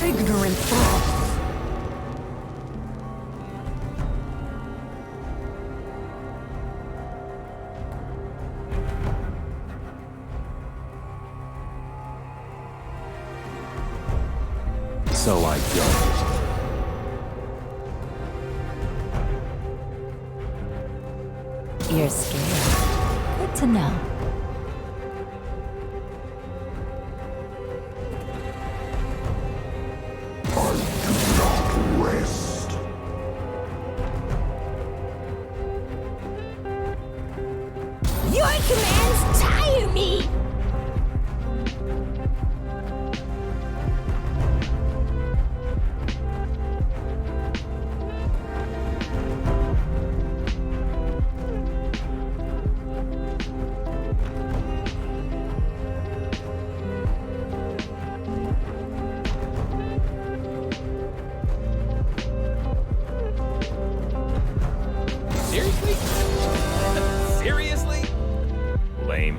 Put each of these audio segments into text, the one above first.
Ignorant frogs. So I don't. You're scared. Good to know. Your commands tire me! Seriously? Seriously? Lame.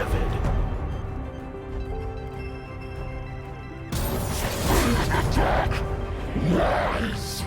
beloved. Attack! Rise!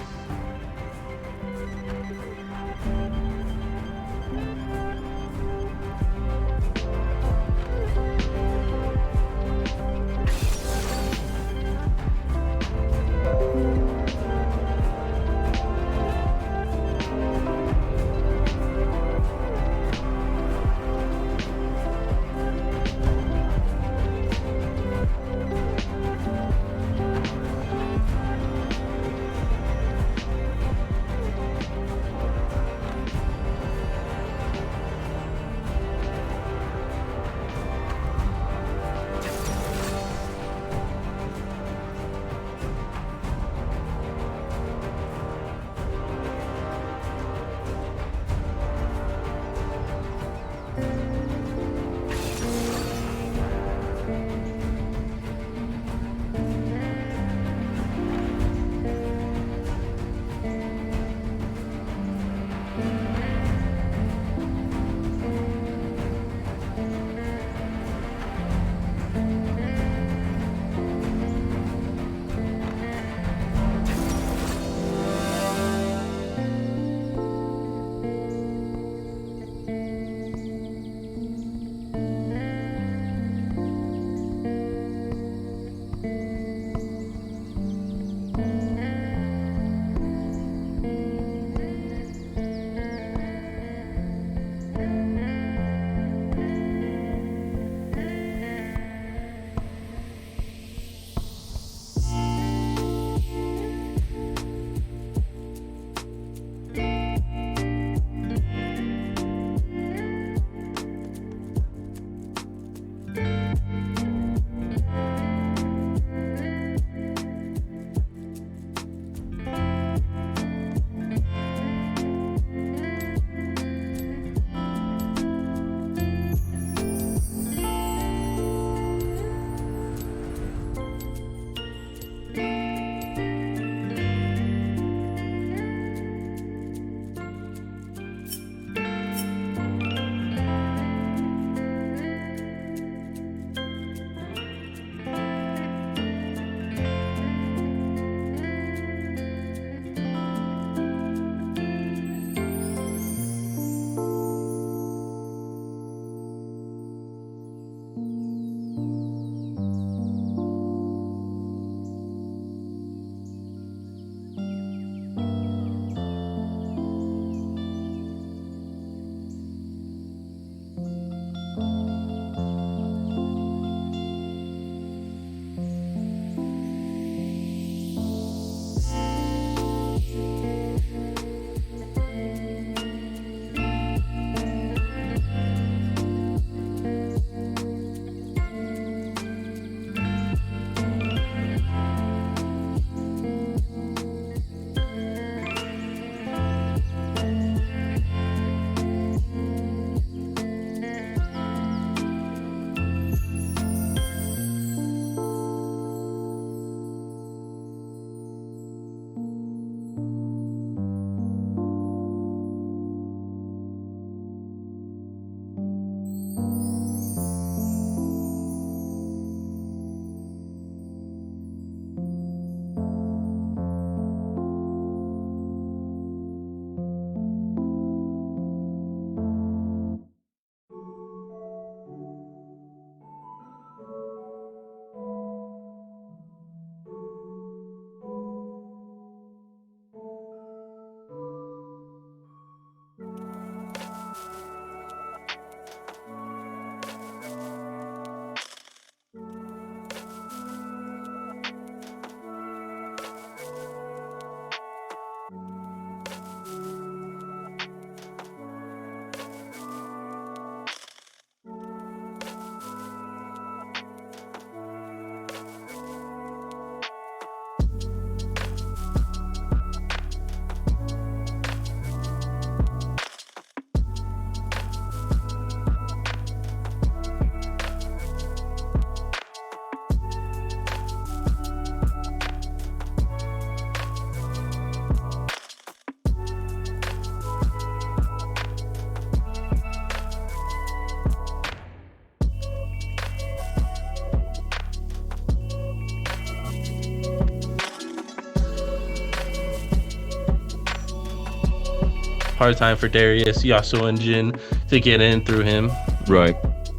hard time for Darius, Yasuo, and Jin to get in through him. Right.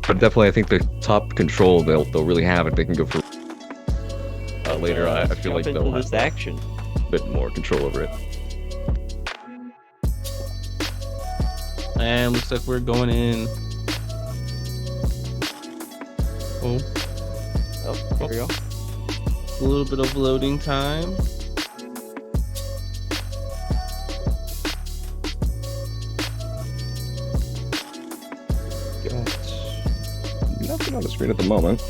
But definitely, I think the top control they'll really have it. They can go for later. I feel like they'll have this action. a bit more control over it. And looks like we're going in. Oh, There we go. a little bit of loading time. Nothing on the screen at the moment.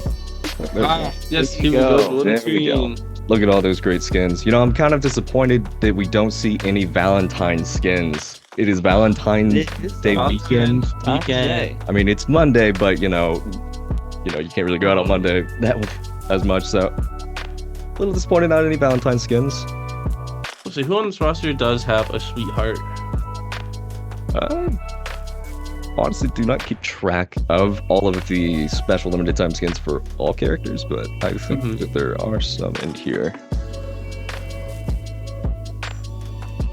There we go. Yes, There here you we go. go. Loading There we go. screen. Look at all those great skins. You know, I'm kind of disappointed that we don't see any Valentine's skins. It is Valentine's Day weekend. Weekend. I mean, it's Monday, but you know, you can't really go out on Monday as much. So, a little disappointed not any Valentine's skins. Let's see who on this roster does have a sweetheart. Honestly, do not keep track of all of the special limited time skins for all characters, but I think that there are some in here.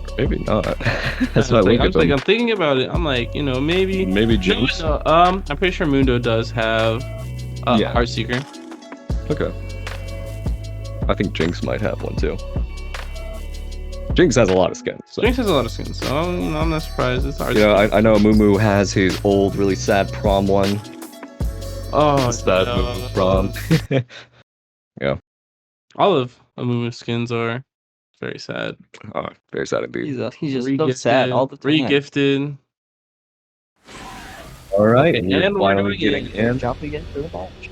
Or maybe not. That's why I look at them. I'm thinking about it. I'm like, maybe Jinx. No, I'm pretty sure Mundo does have Yeah. Heartseeker. Okay. I think Jinx might have one too. Jinx has a lot of skins. So. Jinx has a lot of skins, so I'm not surprised. It's hard. You know, I know Mumu has his old, really sad prom one. Oh, Sad no. Mumu prom. Yeah. All of Amumu's skins are very sad. Oh, very sad indeed. He's just so sad all the time. Regifted. All right, Okay, we're and we're finally going getting in. Jumping into the match.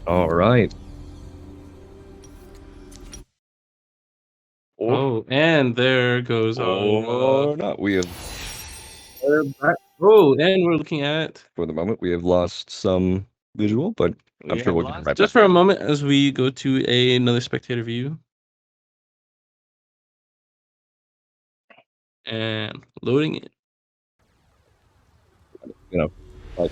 All right. Oh, and there goes. No, we have, We're back. Oh, and we're looking at for the moment, we have lost some visual, but I'm sure we'll get right just back. for a moment as we go to another spectator view. And loading it. You know, like,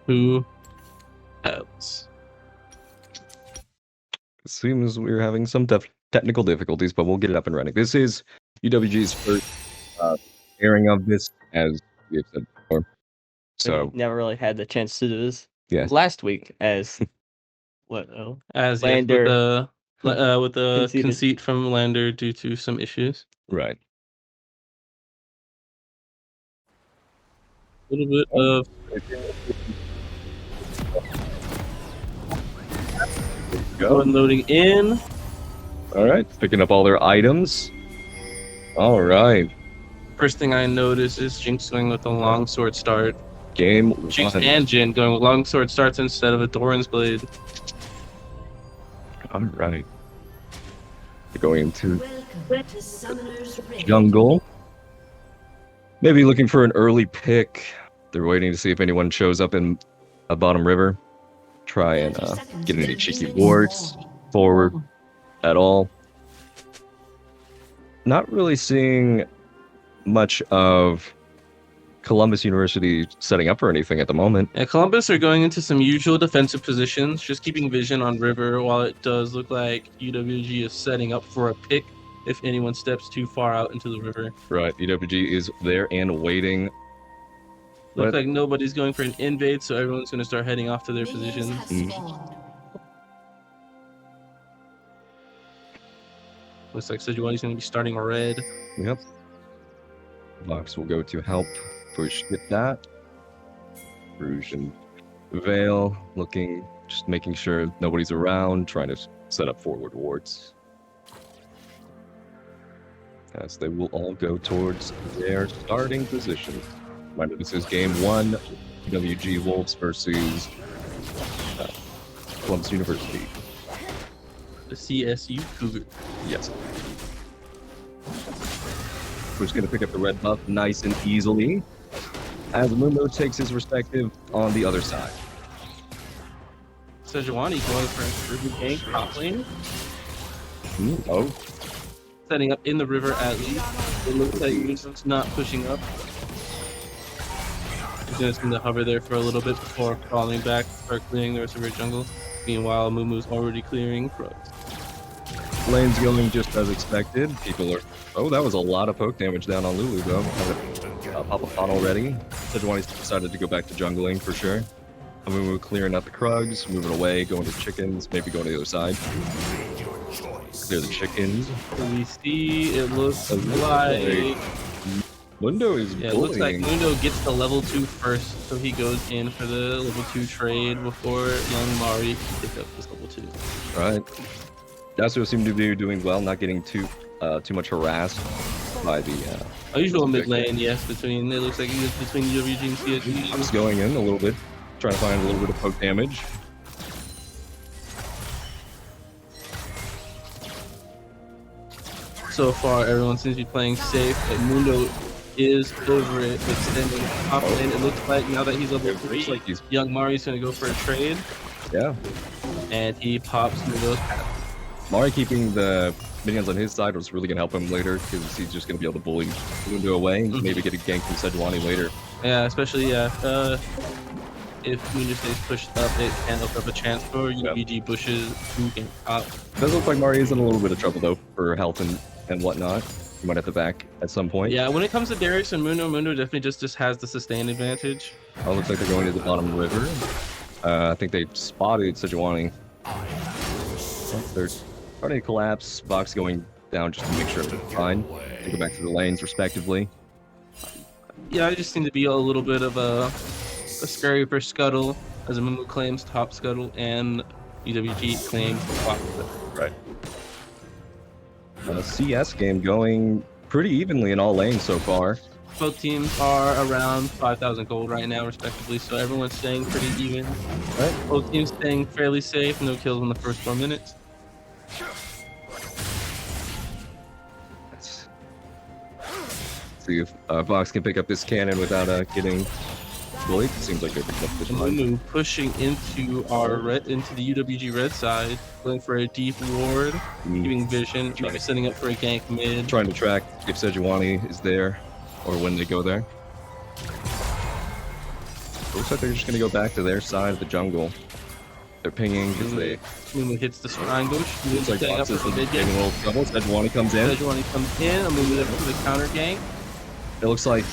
Who else? it seems we're having some technical difficulties, but we'll get it up and running. This is UWG's first airing of this, as we have said before. So, Never really had the chance to do this. yes. Last week, as As Lander with the conceded. conceit from Lander due to some issues. Right. A little bit of Go. loading in. All right, picking up all their items. All right, First thing I notice is Jinx going with a longsword start. game Jinx one. and Jin going with longsword starts instead of a Doran's blade. All right. We're going into Welcome to Summoner's Rift. jungle. Maybe looking for an early pick. They're waiting to see if anyone shows up in a bottom river. Try and get any cheeky wards forward at all. Not really seeing much of Columbus University setting up for anything at the moment. Yeah, Columbus are going into some usual defensive positions, just keeping vision on river, while it does look like UWG is setting up for a pick if anyone steps too far out into the river. Right, UWG is there and waiting. Looks But- like nobody's going for an invade, so everyone's going to start heading off to their Minions positions. have spawned. Looks like Sejuani's going to be starting red. Yep. Vox will go to help push get that. Rouge and Veil looking, just making sure nobody's around, trying to set up forward wards. As they will all go towards their starting position. Reminder, this is game one, UWG Wolves versus Columbus University. The CSU Cougar. Yes. Who's going to pick up the red buff nice and easily as Mumu takes his respective on the other side. Sejuani going for a Ruby gank top lane, Oh, setting up in the river at least. It looks like Yusuf's not pushing up. He's just going to hover there for a little bit before falling back, start clearing the rest of her jungle. Meanwhile, Mumu's already clearing frogs. lane's going just as expected. People are. Oh, that was a lot of poke damage down on Lulu though. Pop a pot already. Sejuani's decided to go back to jungling for sure. Mumu clearing out the Krugs, moving away, going to chickens, maybe going to the other side. Clear the chickens. So we see it looks like Mundo is it looks like bullying. Mundo gets the level 2 first, so he goes in for the level 2 trade before young Mari can pick up this level 2. Right. Yasuo seemed to be doing well, not getting too much harassed by the. Usual mid lane, yes. Between it looks like he was between UWG and CSU. Just going in a little bit, trying to find a little bit of poke damage. So far, everyone seems to be playing safe, but Mundo is over it, extending top lane. It looks like now that he's level 3, Looks like he's young Mari's going to go for a trade, yeah. and he pops Mundo's path. Mari keeping the minions on his side was really gonna help him later because he's just gonna be able to bully Mundo away and maybe get a gank from Sejuani later. Yeah, especially if Mundo stays pushed up, it can open up a chance for UWG bushes who can pop. Does look like Mari is in a little bit of trouble though for health and whatnot. He might have to back at some point. Yeah, when it comes to Darius and Mundo definitely just has the sustain advantage. Oh, looks like they're going to the bottom river. I think they spotted Sejuani. They're starting to collapse. Vox going down just to make sure they're fine. They go back to the lanes respectively. Yeah, I just seem to be a little bit of a scary for Scuttle, as Mumu claims top Scuttle and UWG claims bottom Scuttle. Right. CS game going pretty evenly in all lanes so far. Both teams are around 5,000 gold right now, respectively, so everyone's staying pretty even. Right. Both teams staying fairly safe, no kills in the first 4 minutes. Let's see if Vox can pick up this cannon without getting bullied. Seems like they're picking up this one. Mumu pushing into the UWG red side, going for a deep ward, giving vision, maybe setting up for a gank mid. Trying to track if Sejuani is there or when they go there. Looks like they're just gonna go back to their side of the jungle. They're pinging because they. Mumu hits the shrine bush. Looks like Setting up Vox is for the mid getting a gank. little trouble. Sejuani comes in. Sejuani comes in, and Mumu for the counter gank. It looks like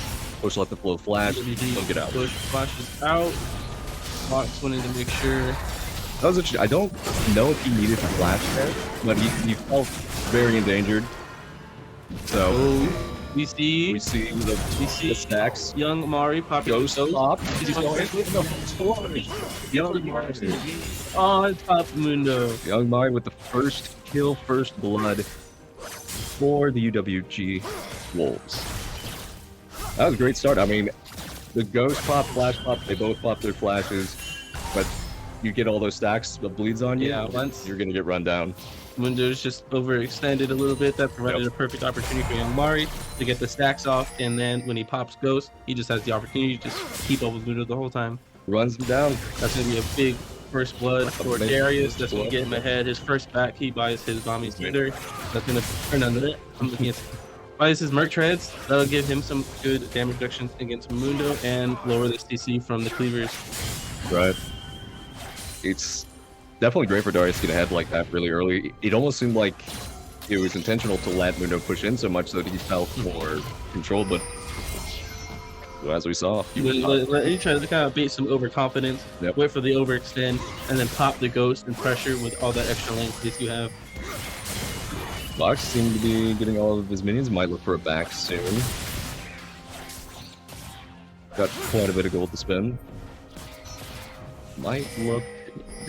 Bush let the flow flash. UWG Don't get out. Bush flashes out. Fox wanting to make sure. That was interesting. I don't know if he needed to flash there, but he felt very endangered. So Oh, we see the stacks. young Mari popping Ghost pop. He's going on top Mundo. Young Mari with the first kill, first blood for the UWG Wolves. That was a great start. I mean, the Ghost pop, Flash pop, they both pop their flashes, but you get all those stacks of bleeds on you, Yeah, once you're gonna get run down. Mundo's just overextended a little bit. That provided a perfect opportunity for young Mari to get the stacks off, and then when he pops Ghost, he just has the opportunity to just keep up with Mundo the whole time. Runs him down. That's going to be a big first blood for Amazing Darius. first That's going to blood. get him ahead. His first back, he buys his Bombi Thunder. That's going to turn on it. I'm looking at buys his Merc Treads. That'll give him some good damage reduction against Mundo and lower the CC from the cleavers. Right. It's definitely great for Darius to get ahead like that really early. It almost seemed like it was intentional to let Mundo push in so much that he felt more controlled, but as we saw, He tried to kind of bait some overconfidence, Yep. wait for the overextend, and then pop the Ghost and pressure with all that extra lane space you have. Vox seemed to be getting all of his minions. Might look for a back soon. Got quite a bit of gold to spend. Might look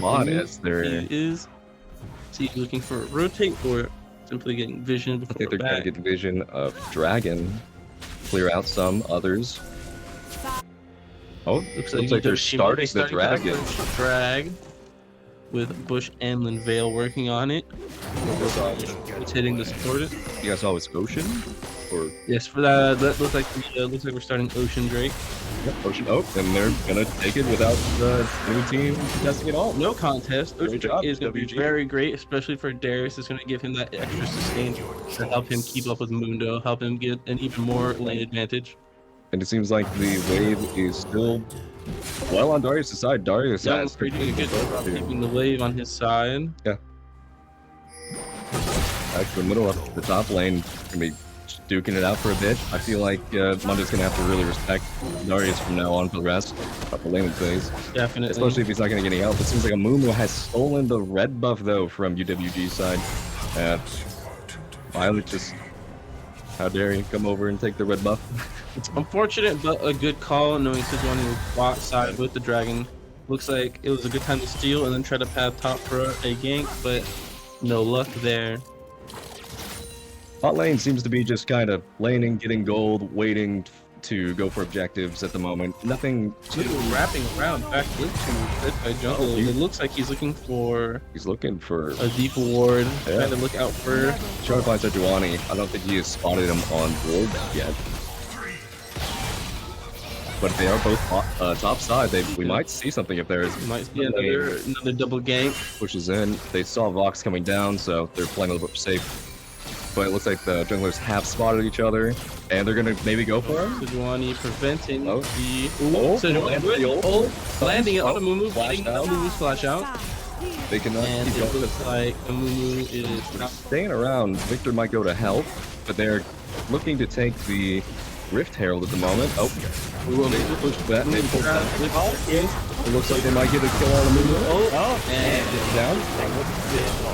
odd as they're. He is he looking for a rotate or simply getting vision I before think they're trying back. to get vision of Dragon. Clear out some others. Oh, looks like they're starting the for that Dragon. first drag with Bush and Linvale working on it. Rotating the support. You guys saw his Ocean? Or Yes, for that looks like we're starting Ocean Drake. Yep, potion. Oh, and they're gonna take it without the new team contesting it all. No contest. Great Which job, is going to be WG. very great, especially for Darius. It's going to give him that extra sustain to help him keep up with Mundo, help him get an even more lane advantage. And it seems like the wave is still well on Darius' side. Darius Young's has doing a good job keeping the wave on his side. back to the middle of the top lane. Gonna be duking it out for a bit. I feel like Mundo's gonna have to really respect Darius from now on for the rest of the laning phase. Definitely. Especially if he's not gonna get any help. It seems like Amumu has stolen the red buff though from UWG's side. Violet just, how dare you come over and take the red buff? It's unfortunate, but a good call, knowing Sejuani was bot side with the dragon. Looks like it was a good time to steal and then try to pad top for a gank, but no luck there. Bot lane seems to be just kind of laning, getting gold, waiting to go for objectives at the moment. Nothing too... Wrapping around back into red by jungle. It looks like he's looking for He's looking for... a deep ward, Yeah. trying to look out for... Trying to find Sejuani. I don't think he has spotted him on board yet. But if they are both top side, we might see something if there is. Might be another double gank. Pushes in. They saw Vox coming down, so they're playing a little bit safe. But it looks like the junglers have spotted each other, and they're gonna maybe go for him. Sejuani preventing the... Sejuani with the ult. landing it on Amumu, Flash getting out. Amumu's flash out. They cannot And keep it going. looks like Amumu is not... Staying around, Victor might go to help, but they're looking to take the Rift Herald at the moment. Oh, We will maybe push that they pulled that. with It looks like they might get a kill on the move. Oh, and It's down.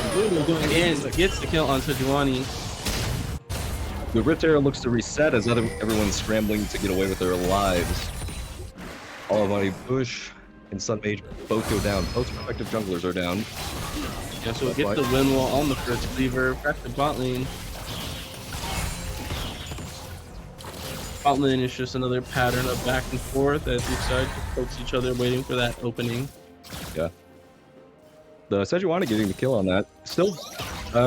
Amumu going in, gets the kill on Sejuani. The Rift Herald looks to reset as everyone's scrambling to get away with their lives. Olivani, Bush, and Sun Mage both go down. Both respective junglers are down. Yeah, so it gets the win wall on the first cleaver. Back to bot lane. Bot lane is just another pattern of back and forth as each side pokes each other, waiting for that opening. Yeah. The Sejuani getting the kill on that. Still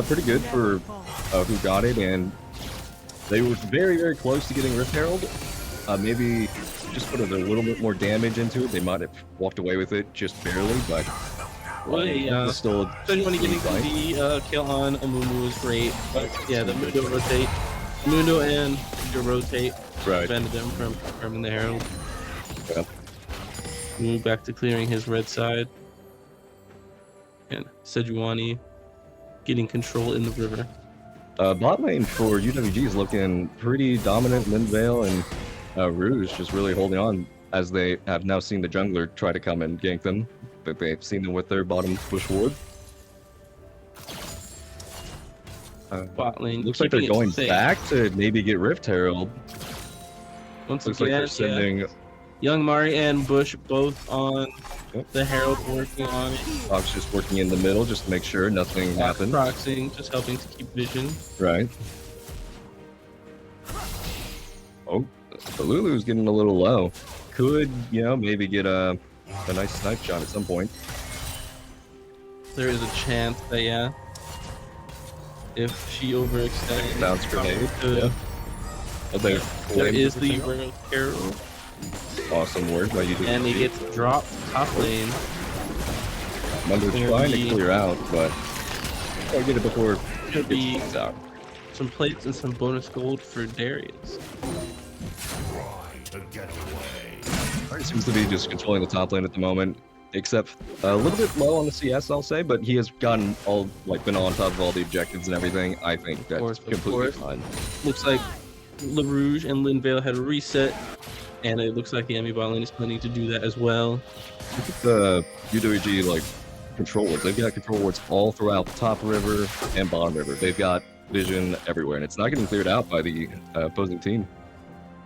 pretty good for who got it, and they were very, very close to getting Rift Herald. Maybe just put a little bit more damage into it. They might have walked away with it just barely, but Well, still Sejuani getting the kill on Amumu is great, but yeah, the Mundo rotate. Mundo and the rotate prevented them from confirming the Herald. Yeah. Move back to clearing his red side. And Sejuani getting control in the river. Bot lane for UWG is looking pretty dominant. Linvale and Rouge just really holding on as they have now seen the jungler try to come and gank them, but they've seen them with their bottom push ward. Bot lane. Looks like they're keeping it going safe. back to maybe get Rift Herald. Once Looks like again, they're sending Young Mari and Bush both on Yep. the Herald, working on it. Fox just working in the middle just to make sure nothing happens. Proxying, just helping to keep vision. Right. Oh, the Lulu's getting a little low. Could, maybe get a nice snipe shot at some point. There is a chance that, yeah, if she overextends, Bounce grenade. could. Yeah. Oh, There is the World Herald, awesome work by you. and he gets dropped top lane. Mundo's There trying to be- clear out, but I'll get it before Could it be gets out. some plates and some bonus gold for Darius. He seems to be just controlling the top lane at the moment, except a little bit low on the CS, I'll say, but he has gotten been on top of all the objectives and everything. I think that's course, completely of course. fine. Looks like LaRouge and Linvale had a reset, and it looks like the enemy bot lane is planning to do that as well. Look at the UWG control wards. They've got control wards all throughout the top river and bottom river. They've got vision everywhere, and it's not getting cleared out by the opposing team.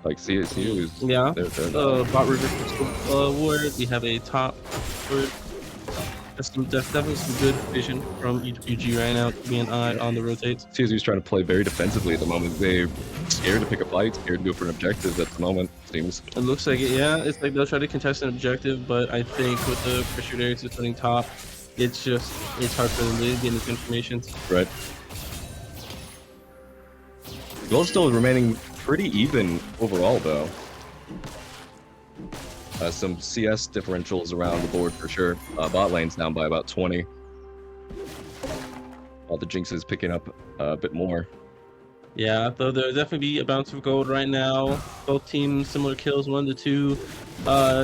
Like CSU is Yeah. they're Bot River ward. We have a top ward. That's definitely some good vision from UWG right now, keeping an eye on the rotates. CSU's trying to play very defensively at the moment. They're scared to pick a fight, scared to go for an objective at the moment, it seems. It looks like it, yeah. It's like they'll try to contest an objective, but I think with the pressure Darius is putting top, it's hard for them to get this information. Right. Gold still remaining pretty even overall, though. Some CS differentials around the board for sure. Bot lane's down by about 20. All the Jinx is picking up a bit more. Yeah, though there'll definitely be a bounce of gold right now. Both teams similar kills, 1 to 2.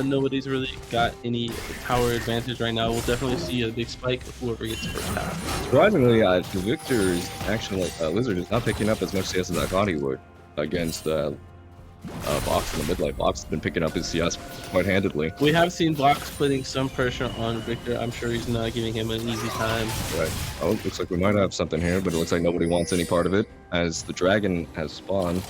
Nobody's really got any power advantage right now. We'll definitely see a big spike of whoever gets first power. Surprisingly, the Victor's actually Lizard is not picking up as much CS as I thought he would against Box in the mid lane. Box has been picking up his CS quite handedly. We have seen Box putting some pressure on Victor. I'm sure he's not giving him an easy time. Right. Oh, looks like we might have something here, but it looks like nobody wants any part of it as the dragon has spawned.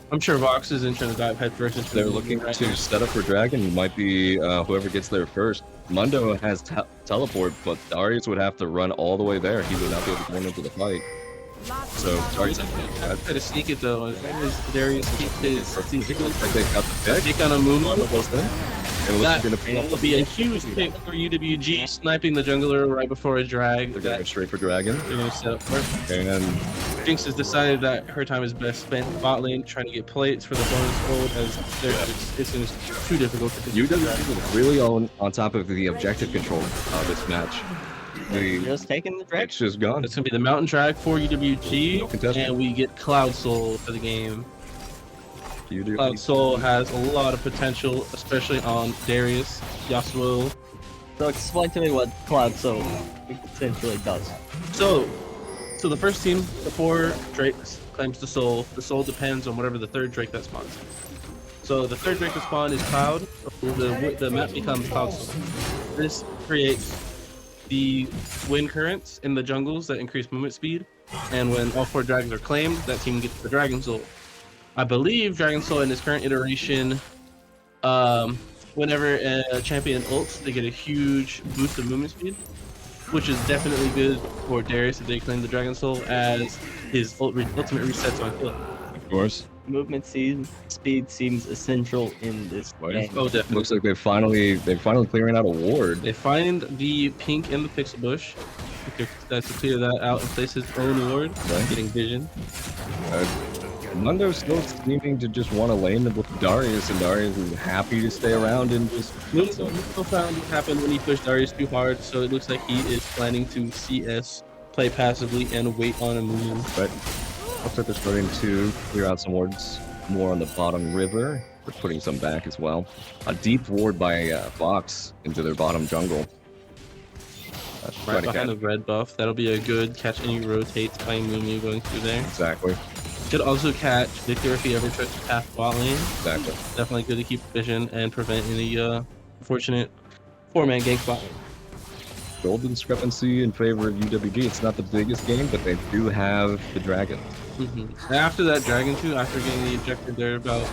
I'm sure Vox isn't trying to dive headfirst into They're the looking right to now. set up for dragon. It might be whoever gets there first. Mundo has teleport, but Darius would have to run all the way there. He would not be able to go into the fight. So Darius I've got to sneak it though. Darius keep his I think they got the pick. pick on a moon. And That looks gonna will be a huge pick for UWG, sniping the jungler right before a drag. They're going straight for dragon. They're gonna set up first. And Jinx has decided that her time is best spent bot lane trying to get plates for the bonus gold as it's too difficult to do. UWG is really on top of the objective control of this match. Just taking the It's drag. just gone. It's gonna be the mountain drag for UWG, contestant. and we get Cloud Soul for the game. UWG. Cloud Soul has a lot of potential, especially on Darius, Yasuo. So explain to me what Cloud Soul essentially does. So the first team, the 4 Drakes, claims the soul. The soul depends on whatever the 3rd Drake that spawns. So the 3rd Drake that spawned is Cloud. The map becomes Cloud Soul. This creates the wind currents in the jungles that increase movement speed. And when all 4 dragons are claimed, that team gets the Dragon Soul. I believe Dragon Soul in its current iteration, whenever a champion ults, they get a huge boost of movement speed, which is definitely good for Darius if they claim the Dragon Soul, as his ultimate resets on kill. Of course. Movement speed seems essential in this game. Oh, definitely. Looks like they're finally clearing out a ward. They find the pink in the pixel bush. That's to clear that out and place his own ward, Right. getting vision. Mundo's still seeming to just want to lane with Darius, and Darius is happy to stay around and just. Mundo found what happened when he pushed Darius too hard, so it looks like he is planning to CS, play passively, and wait on a moon. But looks like they're starting to clear out some wards more on the bottom river. They're putting some back as well. A deep ward by Fox into their bottom jungle. Right behind the red buff. That'll be a good catch any rotates by Mumu going through there. Exactly. Could also catch Victor if he ever tries to path bot lane. Exactly. Definitely good to keep vision and prevent any unfortunate 4-man gank bot lane. Golden discrepancy in favor of UWG. It's not the biggest game, but they do have the dragon. After that Dragon 2, after getting the objective, they're about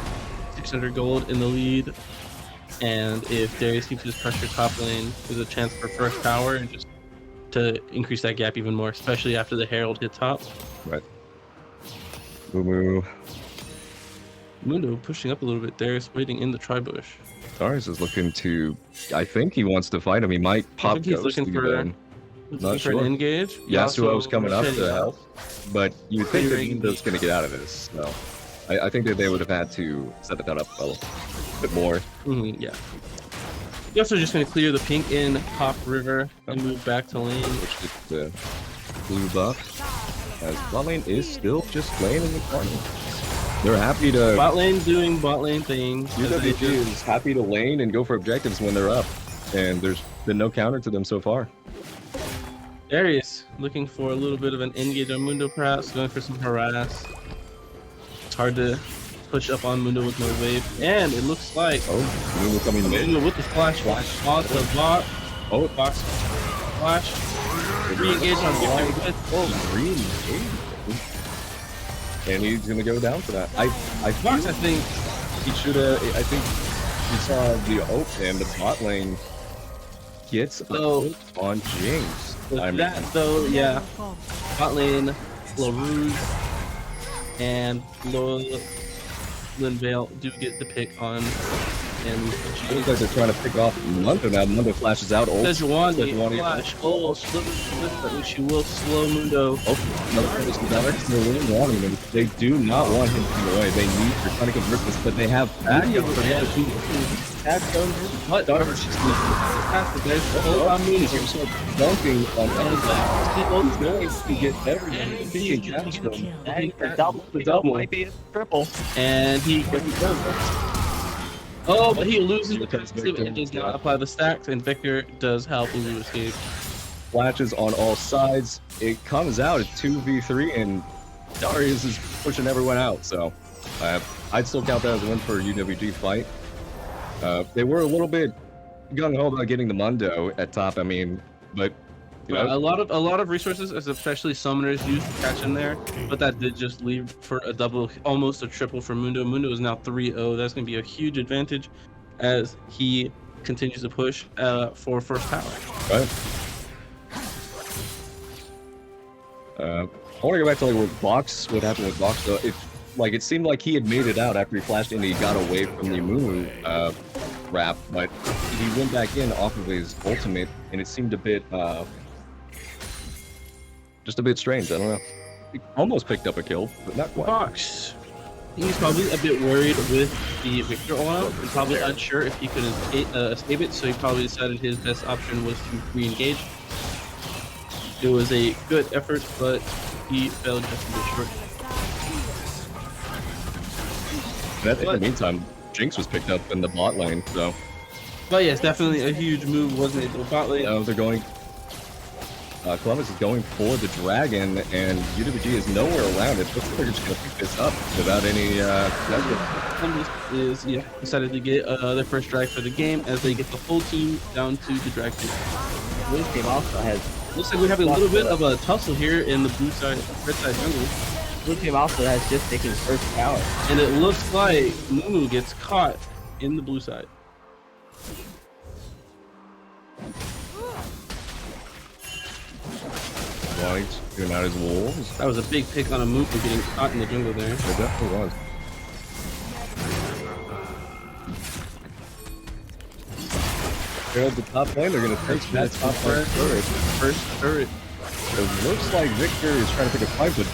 600 gold in the lead. And if Darius keeps his pressure top lane, there's a chance for first power and just to increase that gap even more, especially after the Herald hit top. Right. Mumu. Mundo pushing up a little bit. Darius waiting in the tri-bush. Darius is looking to. I think he wants to fight him. He might pop think he's Ghost looking to for- get in. Looking for sure. an engage. Yasuo's coming up Yasuo to help, but you think that Clearing Mundo's going to get out of this. So I think that they would have had to set that up a bit more. Yeah. You're also just going to clear the pink in top river and move back to lane. Which is the blue buff. As bot lane is still just playing in the corner. They're happy to. Bot lane doing bot lane things. UWG is happy to lane and go for objectives when they're up, and there's been no counter to them so far. Darius looking for a little bit of an engage on Mundo, perhaps going for some harass. It's hard to push up on Mundo with no wave, and it looks like Oh, Mumu coming mid. Mundo with the flash off the bot. Oh, Box flash. Re-engage on Victor with really? And he's gonna go down for that. I Box, I think. he should have. I think he saw the ult and the bot lane gets a So- hit on Jinx. With I mean, that though, yeah. Bot lane, LaRouge, and Lola Linvale do get the pick on and It looks like they're trying to pick off Mundo now. Mundo flashes out. Sejuani flash. Oh, she will slow Mundo. Oh, another finish from Dalek. They're really wanting him. They do not want him to get away. They're trying to convert this, but they have backup for the other team. What? However, she's past it. There's the whole He's also dunking on everything. He's going to get everything. He can catch them. The double might be a triple. And he oh, but he loses the defensive and does not apply the stacks, and Victor does help Lulu escape. Flashes on all sides. It comes out at 2v3, and Darius is pushing everyone out. So I'd still count that as a win for a UWG fight. They were a little bit gung-ho about getting the Mundo at top. I mean, but you know, a lot of resources, especially summoners, used to catch in there, but that did just leave for a double, almost a triple for Mundo. Mundo is now 3-0. That's going to be a huge advantage as he continues to push for first tower. right. I want to go back to like what happened with Box though. It seemed like he had made it out after he flashed in and he got away from the moon wrap, but he went back in off of his ultimate, and it seemed a bit just a bit strange. I don't know. He almost picked up a kill, but not quite. Fox, he's probably a bit worried with the Victor oil and probably unsure if he could escape it, so he probably decided his best option was to re-engage. It was a good effort, but he failed just a bit short. And in the meantime, Jinx was picked up in the bot lane, so. But yes, definitely a huge move, wasn't it? The bot lane. They're going. Columbus is going for the dragon, and UWG is nowhere around it. Looks like they're just going to pick this up without any. Columbus is decided to get their first drag for the game as they get the whole team down to the drag team. Blue team also has. Looks like we're having a little bit of a tussle here in the blue side, red side jungle. Blue team also has just taken first tower. And it looks like Mumu gets caught in the blue side. White doing out his wolves. That was a big pick on a Mumu getting caught in the jungle there. It definitely was. They're at the top lane. They're going to take that top lane First turret. It looks like Victor is trying to pick a fight, but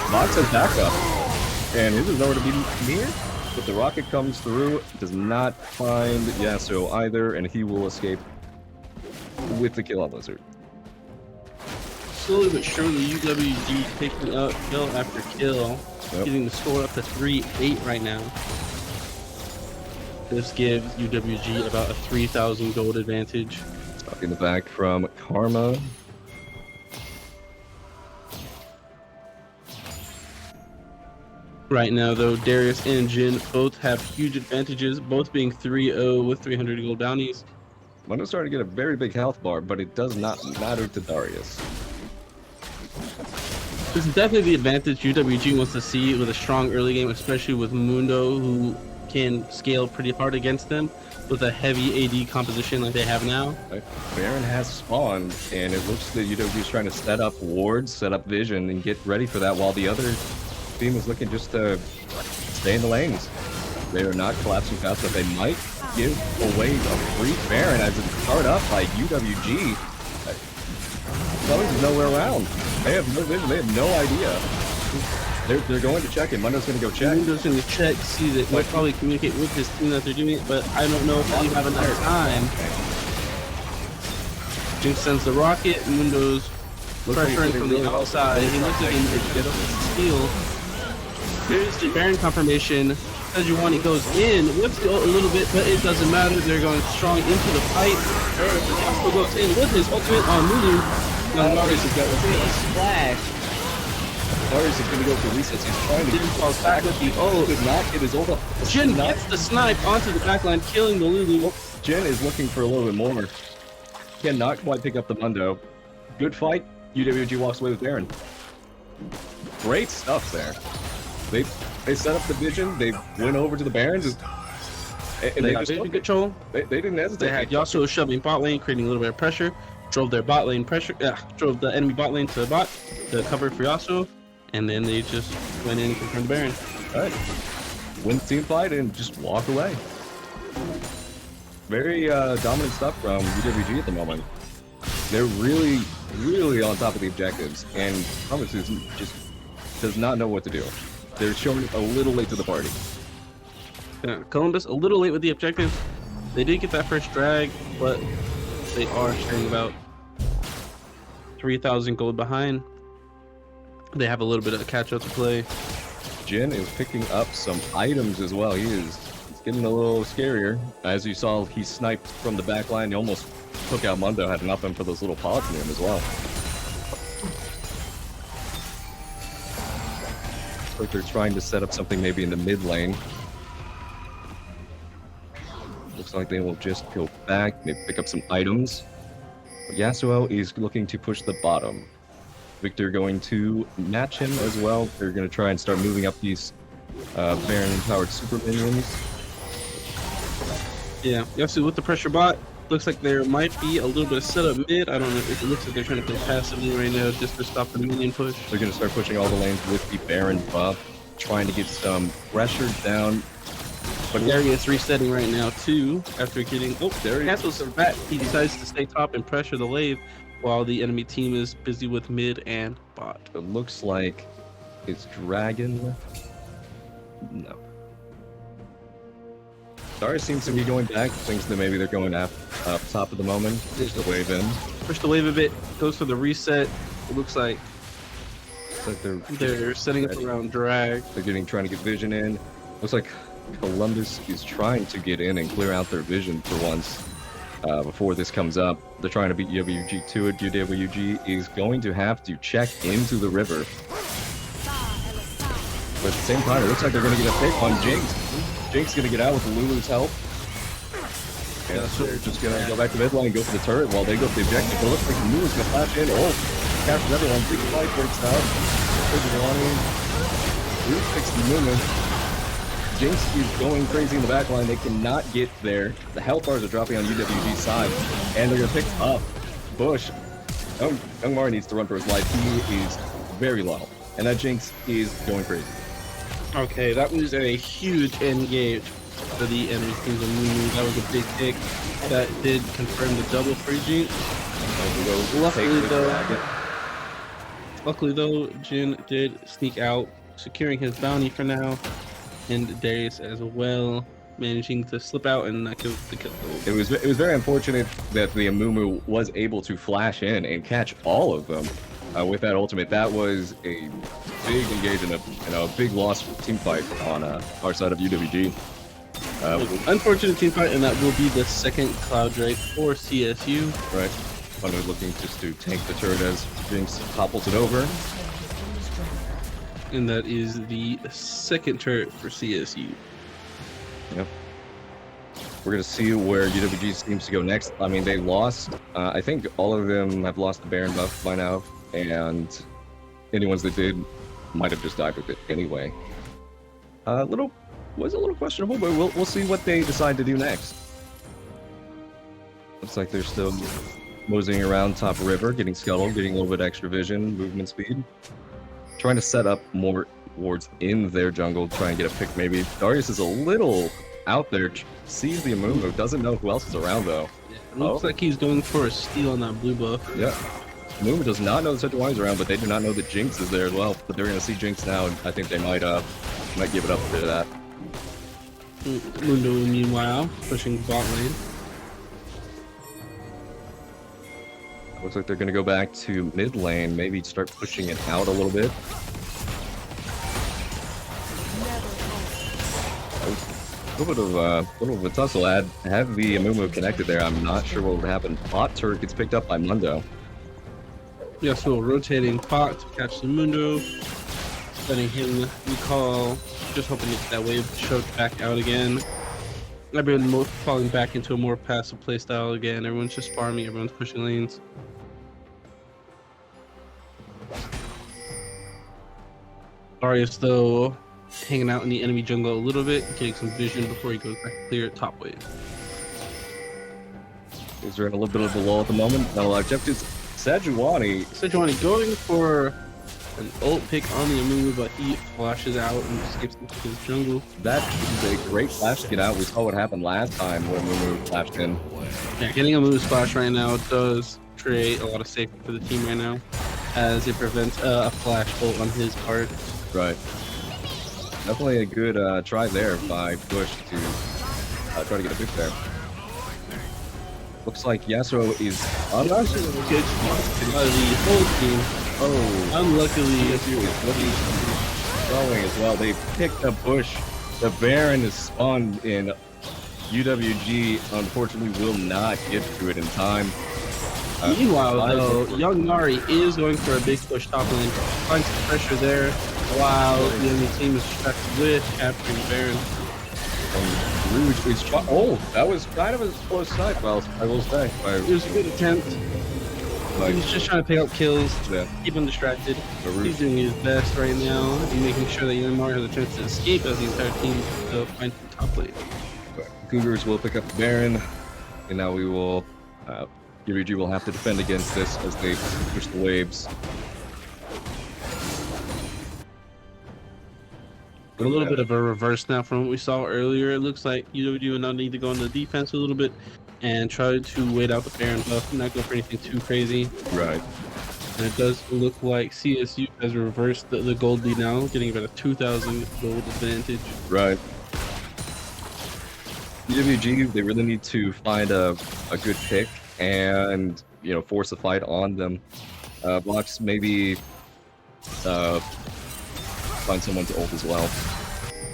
Vox has backup, and his is nowhere to be near. But the rocket comes through, does not find Yasuo either, and he will escape with the kill on Lizard. Slowly but surely, UWG picking up kill after kill, getting the score up to 3-8 right now. This gives UWG about a 3,000 gold advantage. Stuck in the back from Karma. Right now, though, Darius and Jin both have huge advantages, both being 3-0 with 300 gold bounties. Mundo's starting to get a very big health bar, but it does not matter to Darius. This is definitely the advantage UWG wants to see with a strong early game, especially with Mundo, who can scale pretty hard against them with a heavy AD composition like they have now. Right. Baron has spawned, and it looks that UWG is trying to set up wards, set up vision, and get ready for that, while the other team is looking just to stay in the lanes. They are not collapsing fast enough. They might give away a free Baron as it's start up by UWG. Columbus is nowhere around. They have no vision. They have no idea. They're going to check it. Mundo's going to go check. Mundo's going to check, see that might probably communicate with his team that they're doing it, but I don't know if they have enough time. Jinx sends the rocket. Mundo's pressuring from the outside. He looks like he needs to get up his steal. Here's the Baron confirmation. Sejuani goes in, whips it a little bit, but it doesn't matter. They're going strong into the fight. Yasuo goes in with his ultimate on Lulu. Now Darius has got the Splash. Darius is going to go for resets. He's trying to Jin falls back with the ult. Could not get his ult up. Jin gets the snipe onto the backline, killing the Lulu. Jin is looking for a little bit more. Cannot quite pick up the Mundo. Good fight. UWG walks away with Baron. Great stuff there. They set up the vision. They went over to the Barons. And They got vision control. They didn't hesitate. They had Yasuo shoving bot lane, creating a little bit of pressure. Drove their bot lane pressure. Drove the enemy bot lane to the bot to cover for Yasuo, and then they just went in and confirmed the Baron. All right. Win the team fight and just walk away. Very dominant stuff from UWG at the moment. They're really, really on top of the objectives, and Columbus just does not know what to do. They're showing a little late to the party. Yeah, Columbus a little late with the objective. They did get that first drag, but they are sharing about 3,000 gold behind. They have a little bit of a catch-up to play. Jin is picking up some items as well. He's getting a little scarier. As you saw, he sniped from the back line. He almost took out Mundo, had nothing for those little pods in him as well. Looks like they're trying to set up something maybe in the mid lane. Looks like they will just go back, maybe pick up some items. Yasuo is looking to push the bottom. Victor going to match him as well. They're going to try and start moving up these Baron-powered super minions. Yeah, Yasuo with the pressure bot. Looks like there might be a little bit of setup mid. I don't know if it looks like they're trying to play passively right now just to stop the minion push. They're going to start pushing all the lanes with the Baron buff, trying to get some pressure down. But Darius resetting right now too after getting there cancels some back. He decides to stay top and pressure the wave while the enemy team is busy with mid and bot. It looks like it's Dragon. No. Darius seems to be going back. Thinks that maybe they're going up top at the moment. Push the wave in. Push the wave a bit. Goes for the reset. It looks like they're setting up around drag. They're trying to get vision in. Looks like Columbus is trying to get in and clear out their vision for once before this comes up. They're trying to beat UWG to it. UWG is going to have to check into the river. But at the same time, it looks like they're going to get a pick on Jinx. Jinx is going to get out with Lulu's help. And so they're just going to go back to mid lane and go for the turret while they go for the objective. But it looks like Lulu's going to flash in. Oh, captures everyone. Big fight breaks out. Lulu picks the movement. Jinx is going crazy in the back line. They cannot get there. The health bars are dropping on UWG's side, and they're going to pick up Bush. Young Mara needs to run for his life. He is very low, and that Jinx is going crazy. Okay, that was a huge engage for the enemy team. That was a big pick. That did confirm the double for Jinx. Luckily though, Jin did sneak out, securing his bounty for now. And Darius as well, managing to slip out and not kill the kill. It was very unfortunate that the Amumu was able to flash in and catch all of them with that ultimate. That was a big engagement and a big loss for team fight on our side of UWG. Unfortunate team fight, and that will be the second Cloud Drake for CSU. Right. Funny looking just to tank the turret as Jinx topples it over. And that is the second turret for CSU. Yep. We're going to see where UWG seems to go next. I mean, they lost. I think all of them have lost the Baron buff by now. And any ones that did might have just died with it anyway. Was a little questionable, but we'll see what they decide to do next. Looks like they're still moseying around top river, getting scuttled, getting a little bit extra vision, movement speed. Trying to set up more wards in their jungle, try and get a pick maybe. Darius is a little out there, sees the Amumu, doesn't know who else is around though. It looks like he's going for a steal on that blue buff. Yeah. Amumu does not know the Sejuani is around, but they do not know that Jinx is there as well. But they're going to see Jinx now, and I think they might give it up to that. Mundo, meanwhile, pushing bot lane. Looks like they're going to go back to mid lane, maybe start pushing it out a little bit. A little bit of a tussle. Had the Amumu connected there, I'm not sure what would happen. Bot turret gets picked up by Mundo. Yeah, so rotating pot to catch the Mundo, letting him recall, just hoping to get that wave choked back out again. I've been falling back into a more passive playstyle again. Everyone's just farming, everyone's pushing lanes. Darius, though, hanging out in the enemy jungle a little bit, getting some vision before he goes back to clear top wave. Is there in a little bit of a lull at the moment? Not a lot of objectives. Sejuani going for an ult pick on the Amumu, but he flashes out and escapes into his jungle. That is a great flash to get out. We saw what happened last time when Mumu flashed in. Yeah, getting a Amumu splash right now does create a lot of safety for the team right now, as it prevents a flash ult on his part. Right. Definitely a good try there by Bush to try to get a pick there. Looks like Yasuo is up. Good by the whole team. Oh, Unluckily, CSU is looking throwing as well. They picked up Bush. The Baron is spawned in. UWG unfortunately will not get to it in time. Meanwhile, though, Young Nari is going for a big push top lane. Finds some pressure there while the enemy team is distracted with capturing Baron. Rouge is oh, that was kind of a close sight, well, I will say. It was a good attempt. He's just trying to pick up kills, keep him distracted. He's doing his best right now and making sure that Young Nari has a chance to escape as the entire team to find the top lane. Cougars will pick up the Baron, and now we will UWG will have to defend against this as they push the waves. A little bit of a reverse now from what we saw earlier. It looks like UWG will now need to go on the defense a little bit and try to wait out the Baron buff, not go for anything too crazy. Right. And it does look like CSU has reversed the gold lead now, getting about a 2,000 gold advantage. Right. UWG, they really need to find a good pick and, you know, force a fight on them. Blocks maybe find someone to ult as well.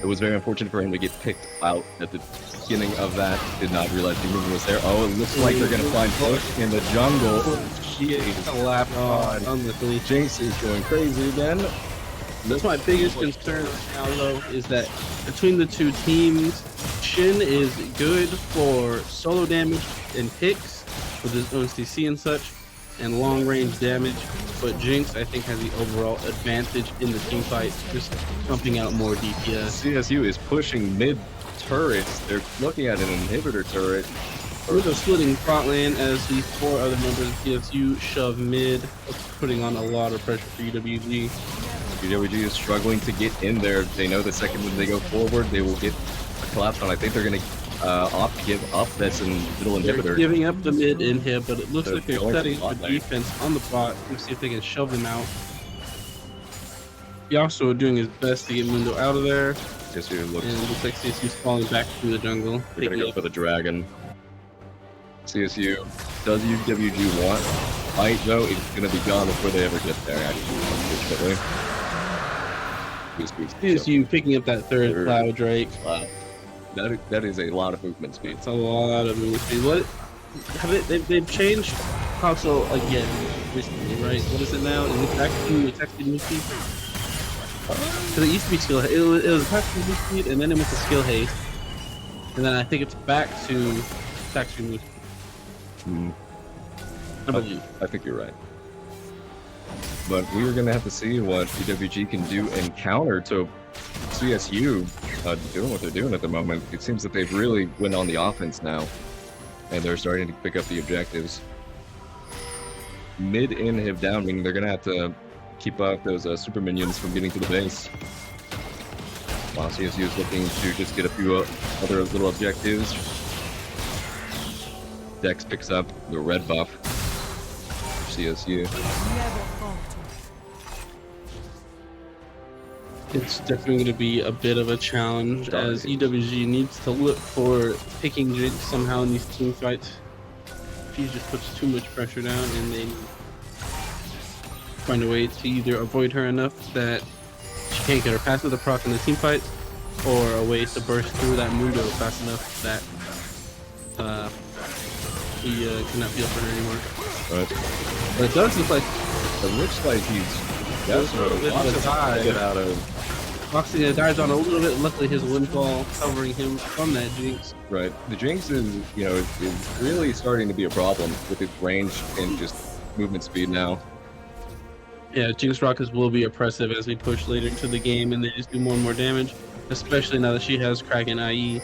It was very unfortunate for him to get picked out at the beginning of that. Did not realize the movement was there. Oh, it looks like they're going to find Bush in the jungle. She is laughed on the Jinx is going crazy again. That's my biggest concern right now, though, is that between the two teams, Shin is good for solo damage and picks with his OCC and such, and long range damage, but Jinx, I think, has the overall advantage in the team fight, just pumping out more DPS. CSU is pushing mid turrets. They're looking at an inhibitor turret. We're splitting front lane as the 4 other members of CSU shove mid, putting on a lot of pressure for UWG. UWG is struggling to get in there. They know the second when they go forward, they will get a collapse on. I think they're going to opt to give up this middle inhibitor. They're giving up the mid inhib, but it looks like they're setting up a defense on the bot. Let's see if they can shove them out. Yasuo doing his best to get Mundo out of there. CSU looks, and it looks like CSU's falling back through the jungle. They're going to go for the dragon. CSU, does UWG want fight though? It's going to be gone before they ever get there, actually, unfortunately. CSU picking up that third Cloud Drake. Wow. That is a lot of movement speed. It's a lot of movement speed. What have they've changed console again recently, right? What is it now? Is it back to attack speed move speed? Because it used to be skill. It was attack speed move speed, and then it went to skill haste, and then I think it's back to attack speed move speed. I believe. I think you're right. But we're going to have to see what UWG can do and counter to CSU doing what they're doing at the moment. It seems that they've really went on the offense now, and they're starting to pick up the objectives. Mid inhib down, meaning they're going to have to keep up those super minions from getting to the base. While CSU is looking to just get a few other little objectives. Dex picks up the red buff for CSU. It's definitely going to be a bit of a challenge as UWG needs to look for picking Jinx somehow in these team fights. She just puts too much pressure down, and they find a way to either avoid her enough that she can't get her past the proc in the team fights, or a way to burst through that Mundo fast enough that he cannot feel for her anymore. Right. But it does look like he's a little bit of a dive. Get out of. Foxy dives on a little bit. Luckily, his windfall covering him from that Jinx. Right. The Jinx is, is really starting to be a problem with its range and just movement speed now. Yeah, Jinx Rockets will be oppressive as we push later into the game, and they just do more and more damage. Especially now that she has Kraken IE.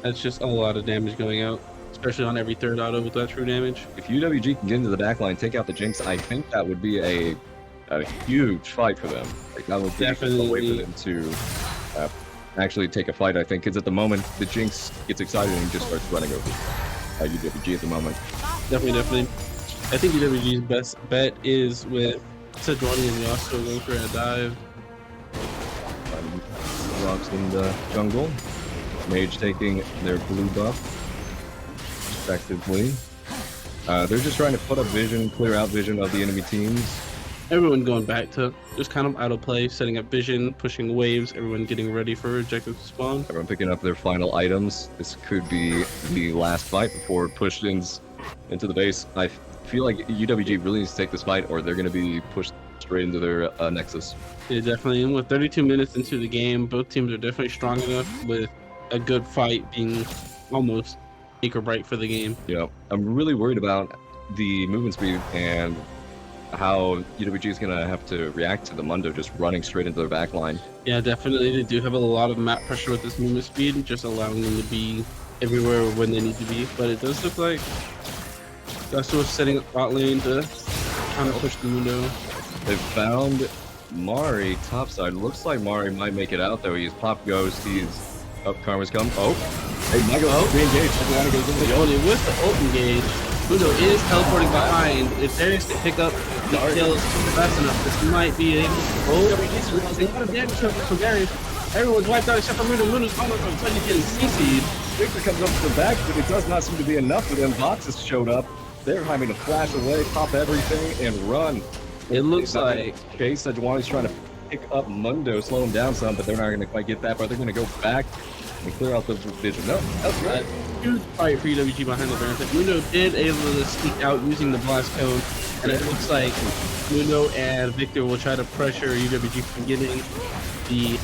That's just a lot of damage going out, especially on every third auto with that true damage. If UWG can get into the backline, take out the Jinx, I think that would be a a huge fight for them. Like, that would definitely a way for them to actually take a fight, I think, because at the moment, the Jinx gets excited and just starts running over UWG at the moment. Definitely. I think UWG's best bet is with Sejuani and Yasuo going for a dive. Rocks in the jungle. Mage taking their blue buff, respectively. They're just trying to put up vision, clear out vision of the enemy teams. Everyone going back to just kind of auto play, setting up vision, pushing waves, everyone getting ready for objective to spawn. Everyone picking up their final items. This could be the last fight before push-ins into the base. I feel like UWG really needs to take this fight or they're going to be pushed straight into their Nexus. Yeah, definitely. And with 32 minutes into the game, both teams are definitely strong enough with a good fight being almost make or break for the game. Yeah, I'm really worried about the movement speed and how UWG is going to have to react to the Mundo just running straight into their back line. Yeah, definitely. They do have a lot of map pressure with this movement speed, just allowing them to be everywhere when they need to be. But it does look like Yasuo is setting up bot lane to kind of push the Mundo. They found Mari topside. Looks like Mari might make it out though. He's pop ghost. He's up. Karma's come. Oh, hey, Michael re-engaged. Everyone goes into the Only with the ult engage, Mundo is teleporting behind. If Darius can pick up the kills fast enough, this might be a a lot of damage from Darius. Everyone's wiped out except for Mundo. Mundo's almost on suddenly getting CC'd. Victor comes up to the back, but it does not seem to be enough for them. Boxes showed up. They're having to flash away, pop everything, and run. It looks like Chase Sejuani's trying to pick up Mundo, slow him down some, but they're not going to quite get that, but they're going to go back and clear out the vision. No, that's right. Huge fight for UWG behind the Baron. Mundo did able to sneak out using the blast cone, and it looks like Mundo and Victor will try to pressure UWG from getting the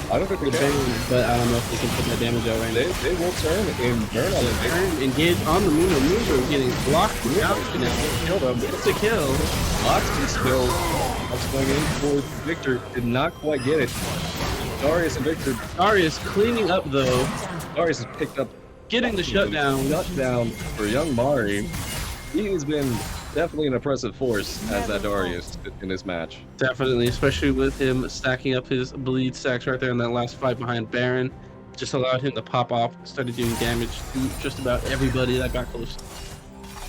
I don't think they can, but I don't know if they can put that damage out right now. They will turn and burn on it. Turn, engage on the Mundo. Mundo getting blocked out now. Killed him. It's a kill. Oxy's still going in for Victor. Did not quite get it. Darius and Victor. Darius cleaning up though. Darius has picked up Getting the shutdown. Shutdown for young Mari. He has been definitely an impressive force as that Darius in this match. Definitely, especially with him stacking up his bleed stacks right there in that last fight behind Baron. Just allowed him to pop off, started doing damage to just about everybody that got close.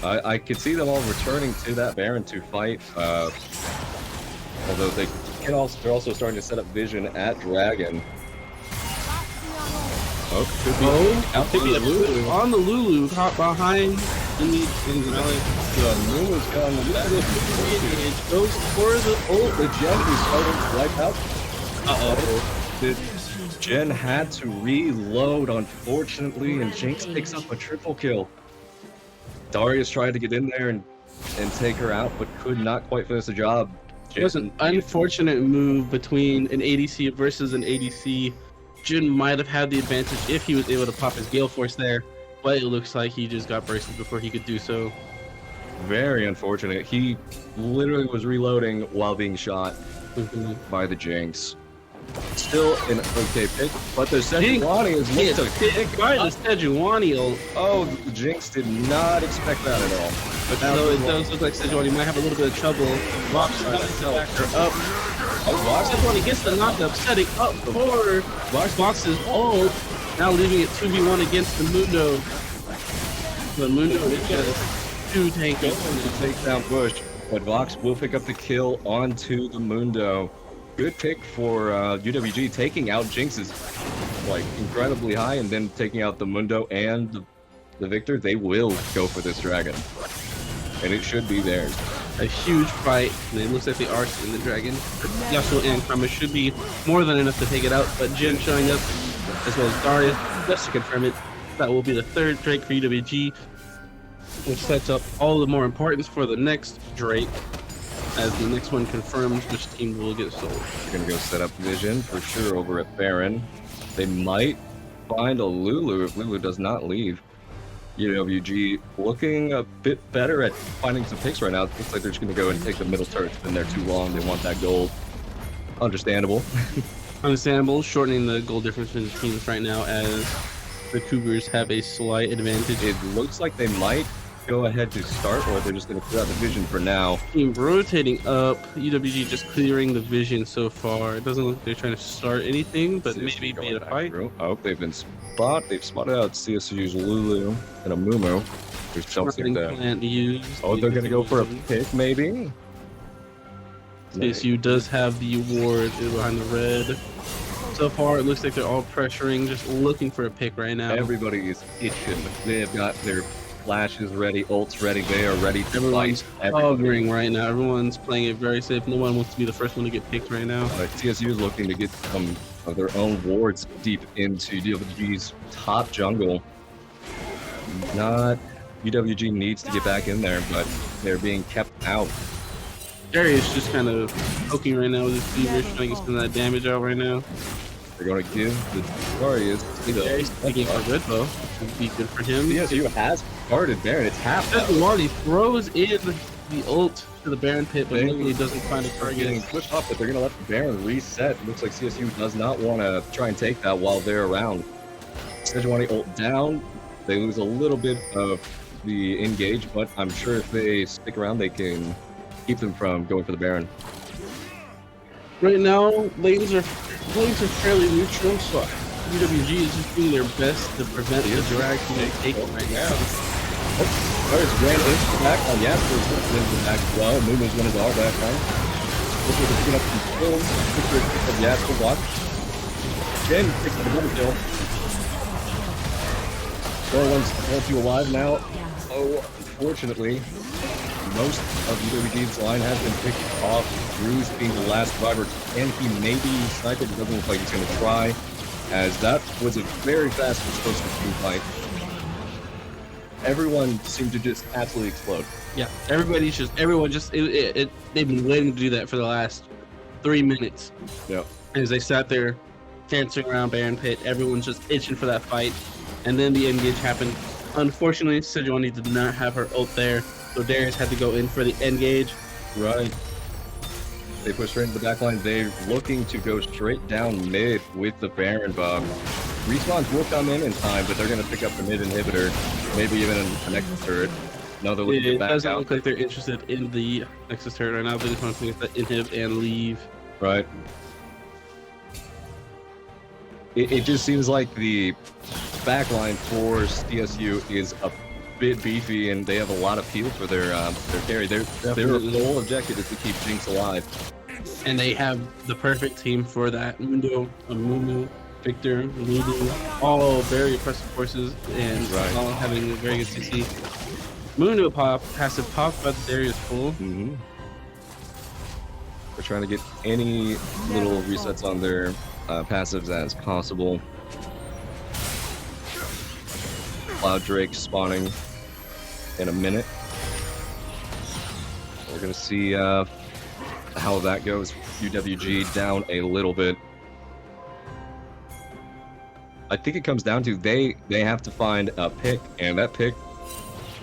I could see them all returning to that Baron to fight. Although they're also starting to set up vision at Dragon. Oh, could be a Lulu. On the Lulu, caught behind in the Lulu's gone. It goes for the ult. The Jen is starting to wipe out. The Jen had to reload, unfortunately, and Jinx picks up a triple kill. Darius tried to get in there and take her out, but could not quite finish the job. It was an unfortunate move between an ADC versus an ADC. Jin might have had the advantage if he was able to pop his Gale Force there, but it looks like he just got bursted before he could do so. Very unfortunate. He literally was reloading while being shot by the Jinx. Still an okay pick, but the Sejuani is looked to pick by the Sejuani ult. Oh, the Jinx did not expect that at all. But so it does look like Sejuani might have a little bit of trouble. Vox back her up. Sejuani gets the knockup, setting up for Vox's ult. Now leaving it 2v1 against the Mundo. The Mundo is just too tanky to take down Bush, but Vox will pick up the kill onto the Mundo. Good pick for UWG, taking out Jinx's like incredibly high, and then taking out the Mundo and the Victor. They will go for this dragon, and it should be theirs. A huge fight, and it looks like the Arc and the Dragon. Yasuo and Karma should be more than enough to take it out, but Jin showing up, as well as Darius, just to confirm it. That will be the third Drake for UWG, which sets up all the more importance for the next Drake, as the next one confirms which team will get sold. They're going to go set up Vision for sure over at Baron. They might find a Lulu if Lulu does not leave. UWG looking a bit better at finding some picks right now. It looks like they're just going to go and take the middle turret. It's been there too long. They want that gold. Understandable. Understandable. Shortening the goal difference between the teams right now as the Cougars have a slight advantage. It looks like they might go ahead to start, or they're just going to clear out the vision for now. Team rotating up. UWG just clearing the vision so far. It doesn't look like they're trying to start anything, but maybe going made a back fight. through. Oh, they've spotted out CSU's Lulu and a Mumu. There's something there. Plant used. Oh, they're going to go for a pick, maybe? CSU does have the award behind the red. So far, it looks like they're all pressuring, just looking for a pick right now. Everybody is itching. They have got their flashes ready, ults ready. They are ready to Everyone's fight. hovering right now. Everyone's playing it very safe. No one wants to be the first one to get picked right now. CSU is looking to get some of their own wards deep into UWG's top jungle. UWG needs to get back in there, but they're being kept out. Darius just kind of poking right now with his fever, trying to get some of that damage out right now. They're going to give the Darius Darius taking for red though. Would be good for him. CSU has guarded Baron. It's half. Marty throws in the ult to the Baron pit, but luckily doesn't find a Getting target. pushed up, but they're going to let the Baron reset. Looks like CSU does not want to try and take that while they're around. Sejuani ult down. They lose a little bit of the engage, but I'm sure if they stick around, they can keep them from going for the Baron. Right now, lanes are fairly neutral, so UWG is just doing their best to prevent the drag from taking right now. There's Grand into the back. Yasper's into the back as well. Moon's going to guard that time. Looks like they're picking up some kills. Looks like pick up Yasper. Watch. Jen picks up another kill. One's you alive now. Oh, unfortunately, most of UWG's line has been picked off. Bruce being the last survivor, and he maybe sniped it. It doesn't look like he's going to try, as that was a very fast and explosive team fight. Everyone seemed to just absolutely explode. Yeah, everyone just, they've been waiting to do that for the last 3 minutes. Yeah. As they sat there dancing around Baron Pit, everyone's just itching for that fight. And then the engage happened. Unfortunately, Sejuani did not have her ult there, so Darius had to go in for the engage. Right. They push right into the back line. They're looking to go straight down mid with the Baron buff. Respawns will come in time, but they're going to pick up the mid inhibitor, maybe even a Nexus turret. No, they're looking to It get back doesn't out. look like they're interested in the Nexus turret right now. They just want to get that inhib and leave. Right. It just seems like the backline for CSU is a bit beefy, and they have a lot of heal for their carry. Their whole objective is to keep Jinx alive. And they have the perfect team for that. Mundo, Mumu, Victor, Lulu, all very impressive forces, and all having a very good CC. Mundo passive pop, but Darius full. Mm-hmm. They're trying to get any little resets on their passives as possible. Cloud Drake spawning in a minute. We're gonna see how that goes. UWG down a little bit. I think it comes down to they have to find a pick, and that pick,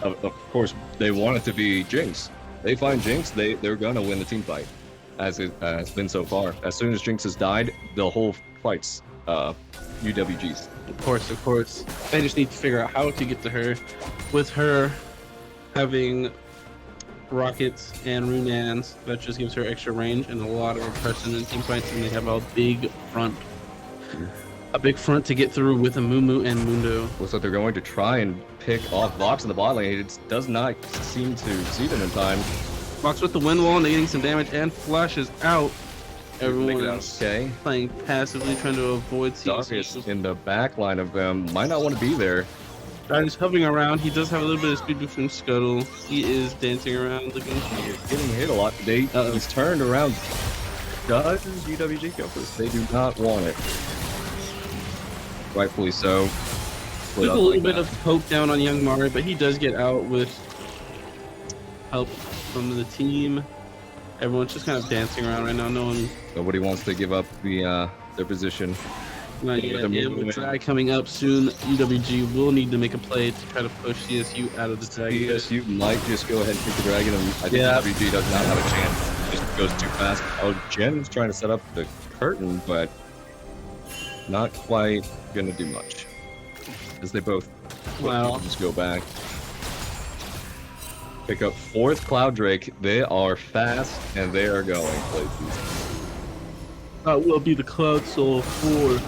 of course, they want it to be Jinx. They find Jinx, they're gonna win the team fight, as it has been so far. As soon as Jinx has died, the whole fight's UWG's. Of course. They just need to figure out how to get to her. With her having rockets and runans, that just gives her extra range and a lot of oppression in team fights, and they have a big front. A big front to get through with a Mumu and Mundo. Looks like they're going to try and pick off Vox in the bot lane. It does not seem to see them in time. Vox with the wind wall, negating some damage, and flashes out. Everyone's okay. Playing passively, trying to avoid Darius in the back line of them. Might not want to be there. Darius hovering around. He does have a little bit of speed boost from Scuttle. He is dancing around, looking. He's getting hit a lot. He's turned around. Does UWG go for this? They do not want it. Rightfully so. Took a little bit of poke down on young Mari, but he does get out with help from the team. Everyone's just kind of dancing around right now. Nobody wants to give up the their position. Not yet. With drag coming up soon, UWG will need to make a play to try to push CSU out of the drag. CSU might just go ahead and pick the dragon, and I think UWG does not have a chance. It just goes too fast. Oh, Jen's trying to set up the curtain, but not quite gonna do much, as they both just go back. Pick up 4th Cloud Drake. They are fast and they are going places. That will be the Cloud Soul for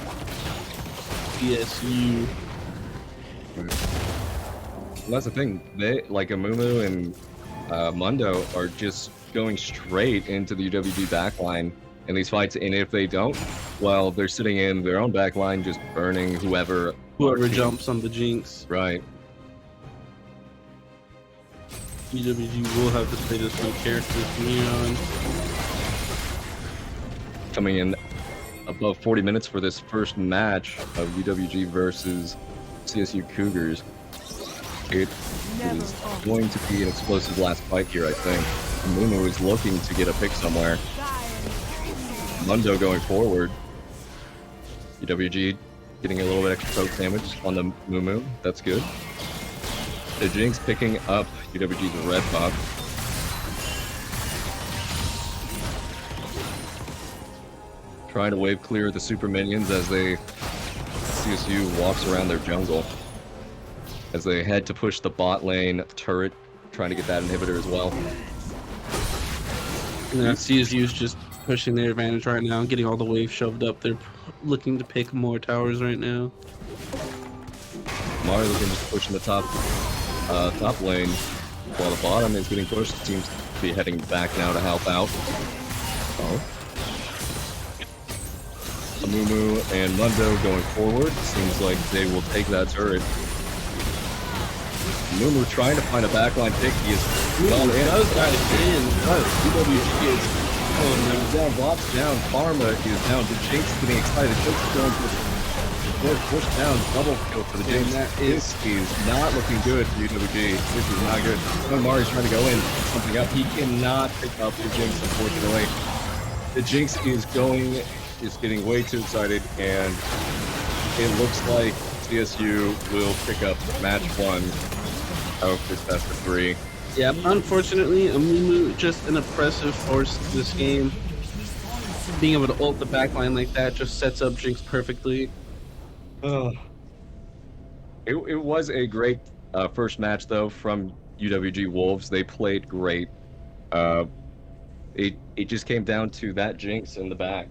CSU. And that's the thing. They like Amumu and Mundo are just going straight into the UWG backline in these fights, and if they don't, well, they're sitting in their own backline, just burning whoever jumps on the Jinx. Right. UWG will have to play this new character Neon. Coming in above 40 minutes for this first match of UWG versus CSU Cougars. It is going to be an explosive last fight here, I think. Mumu is looking to get a pick somewhere. Mundo going forward. UWG getting a little bit extra poke damage on the Mumu. That's good. The Jinx picking up UWG's red buff. Trying to wave clear the super minions as CSU walks around their jungle. As they head to push the bot lane turret, trying to get that inhibitor as well. Yeah, CSU's just pushing their advantage right now, getting all the waves shoved up. They're looking to pick more towers right now. Mario looking just pushing the top lane, while the bottom is getting pushed. Seems to be heading back now to help out. Amumu and Mundo going forward. Seems like they will take that turret. Amumu trying to find a backline pick. He is gone in. UWG is down, blocks down. Pharma is down. The Jinx is getting excited. Jinx is going for push down. Double kill for the Jinx. This is not looking good for UWG. This is not good. Mari's trying to go in, something up. He cannot pick up the Jinx, unfortunately. The Jinx is getting way too excited, and it looks like CSU will pick up match 1 of this best of 3. Yeah, unfortunately, Amumu just an oppressive force this game. Being able to ult the backline like that just sets up Jinx perfectly. It was a great first match, though, from UWG Wolves. They played great. It just came down to that Jinx in the back.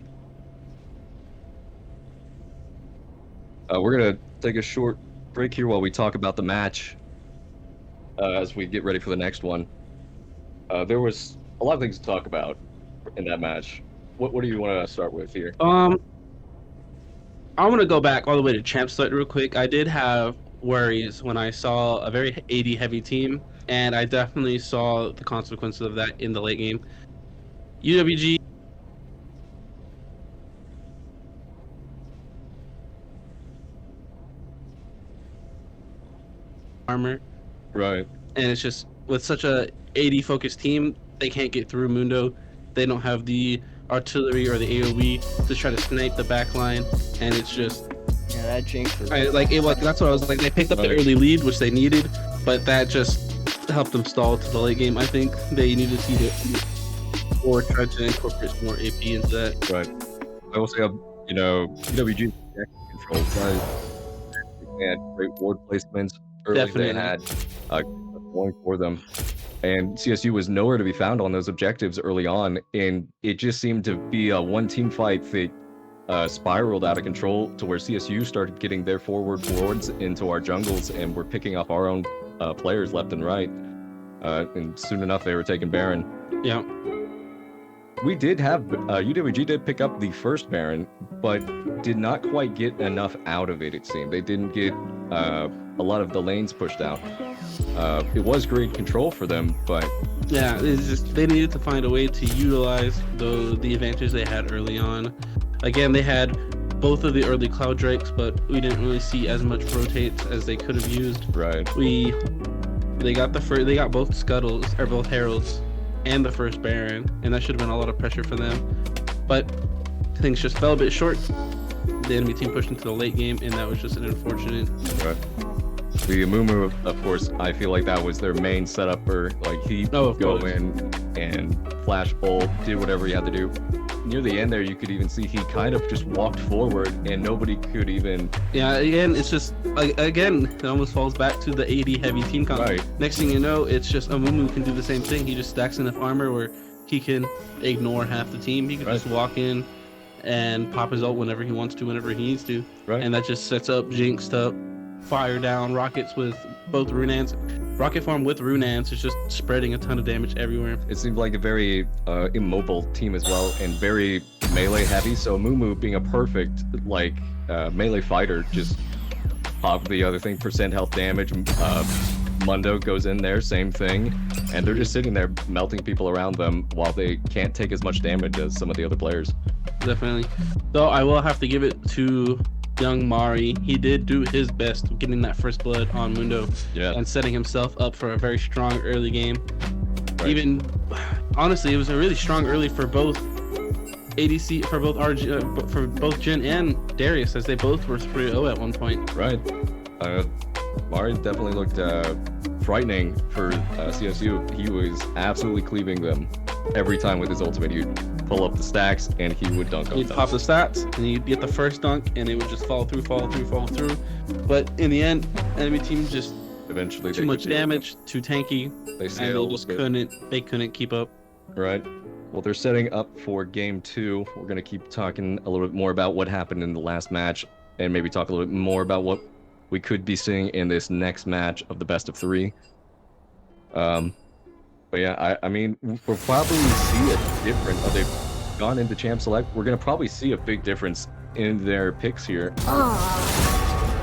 We're going to take a short break here while we talk about the match as we get ready for the next one. There was a lot of things to talk about in that match. What do you want to start with here? I want to go back all the way to Champ Slut real quick. I did have worries when I saw a very AD heavy team, and I definitely saw the consequences of that in the late game. UWG armor, Right. and it's just with such a AD focused team, they can't get through Mundo. They don't have the artillery or the AoE to try to snipe the backline, and it's just that Jinx is... that's what I was like. They picked up the early lead, which they needed, but that just helped them stall to the late game. I think they needed to see or try to incorporate some more AP into that. Right. I will say, UWG control guys. They had great ward placements early. Definitely. They had going for them, and CSU was nowhere to be found on those objectives early on, and it just seemed to be a one-team fight that spiraled out of control to where CSU started getting their forward wards into our jungles, and we're picking up our own players left and right, and soon enough they were taking Baron. Yeah. We did have UWG did pick up the first Baron, but did not quite get enough out of it. It seemed they didn't get a lot of the lanes pushed out. It was great control for them, but yeah, it's just they needed to find a way to utilize the advantage they had early on. Again, they had both of the early Cloud Drakes, but we didn't really see as much rotates as they could have used. Right. They got both Scuttles or both Heralds and the first Baron, and that should have been a lot of pressure for them. But things just fell a bit short. The enemy team pushed into the late game, and that was just an unfortunate. Right. The Amumu, of course, I feel like that was their main setup for he go in and flash ult, do whatever he had to do. near the end there, you could even see he kind of just walked forward and nobody could even. Yeah, again, it's just again, it almost falls back to the 80 heavy team comp. Right. Next thing you know, it's just Amumu can do the same thing. He just stacks enough armor where he can ignore half the team. He can just walk in and pop his ult whenever he wants to, whenever he needs to. Right. And that just sets up Jinxed up, fire down rockets with both Runans. Rocket farm with Runans is just spreading a ton of damage everywhere. It seemed like a very immobile team as well, and very melee heavy. So Mumu being a perfect like melee fighter, just pop the other thing, percent health damage. Mundo goes in there, same thing, and they're just sitting there melting people around them while they can't take as much damage as some of the other players. Definitely. Though I will have to give it to young Mari. He did do his best getting that first blood on Mundo and setting himself up for a very strong early game. Right. Even honestly, it was a really strong early for both ADC, for both RG, for both Jin and Darius, as they both were 3-0 at one point. Right. Mari definitely looked frightening for CSU. He was absolutely cleaving them every time with his ultimate. He'd pull up the stacks and he would dunk on them. He'd pop the stats and he'd get the first dunk and it would just fall through. But in the end, enemy team just eventually too much damage, too tanky, they just couldn't keep up. Right. Well, they're setting up for game 2. We're gonna keep talking a little bit more about what happened in the last match and maybe talk a little bit more about what we could be seeing in this next match of the best of 3. But yeah, I mean, we'll probably see a difference. Oh, they've gone into Champ Select. We're gonna probably see a big difference in their picks here.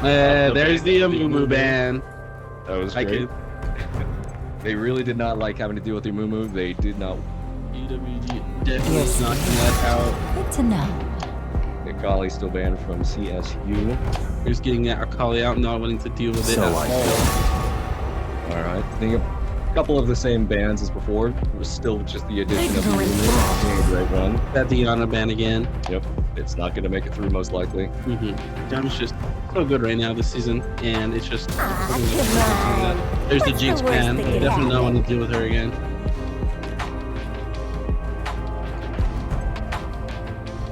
There's the Amumu ban. That was great. They really did not like having to deal with the Amumu. They did not. UWG definitely knocking that out. Good to know. Akali still banned from CSU. He's getting that Akali out, not wanting to deal with it at all. All right. I think a couple of the same bans as before. It was still just the addition of the Amumu. Great one. That Diana ban again. Yep. It's not going to make it through most likely. Diana's just so good right now this season, and it's just there's the Jinx ban. Definitely not want to deal with her again.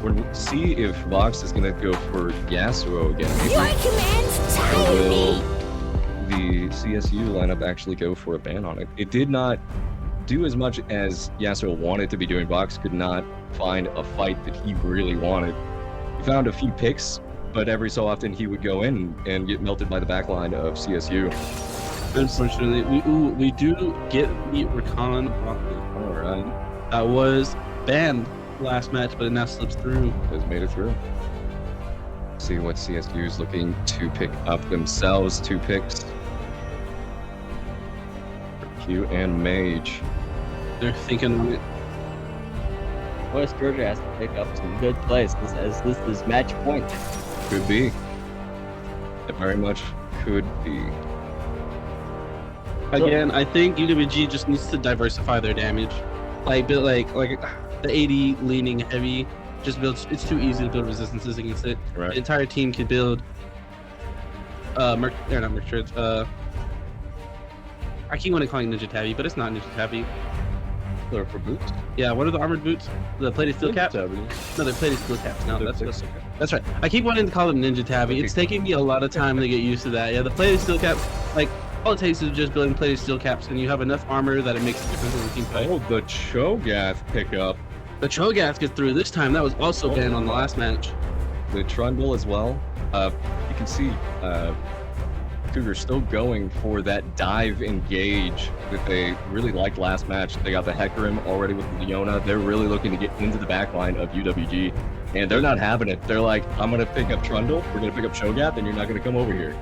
We'll see if Vox is going to go for Yasuo again. Maybe. Your commands tire me. The CSU lineup actually go for a ban on it. It did not do as much as Yasuo wanted to be doing. Vox could not find a fight that he really wanted. He found a few picks, but every so often he would go in and get melted by the backline of CSU. Unfortunately, we do get the Recon. All right. That was banned last match, but it now slips through. Has made it through. See what CSU is looking to pick up themselves. 2 picks. For Q and Mage. They're thinking on it. West Georgia has to pick up some good plays as this is match point. Could be. It very much could be. Again, I think UWG just needs to diversify their damage. Like the 80 leaning heavy just builds. It's too easy to build resistances against it. Right. The entire team can build. Not Merc Treads. I keep wanting to call it Ninja Tabby, but it's not Ninja Tabby. They're for boots. Yeah, what are the armored boots? The plated steel caps? Tabby. No, they're plated steel caps. No, that's right. I keep wanting to call them Ninja Tabby. It's taking me a lot of time to get used to that. Yeah, the plated steel caps, like, all it takes is just building plated steel caps, and you have enough armor that it makes a difference in the team fight. Oh, the Cho'Gath pickup. The Cho'Gath gets through this time. That was also banned on the last match. The Trundle as well. You can see Cougar still going for that dive engage that they really liked last match. They got the Hecarim already with Leona. They're really looking to get into the backline of UWG, and they're not having it. They're like, I'm going to pick up Trundle, we're going to pick up Cho'Gath, and you're not going to come over here.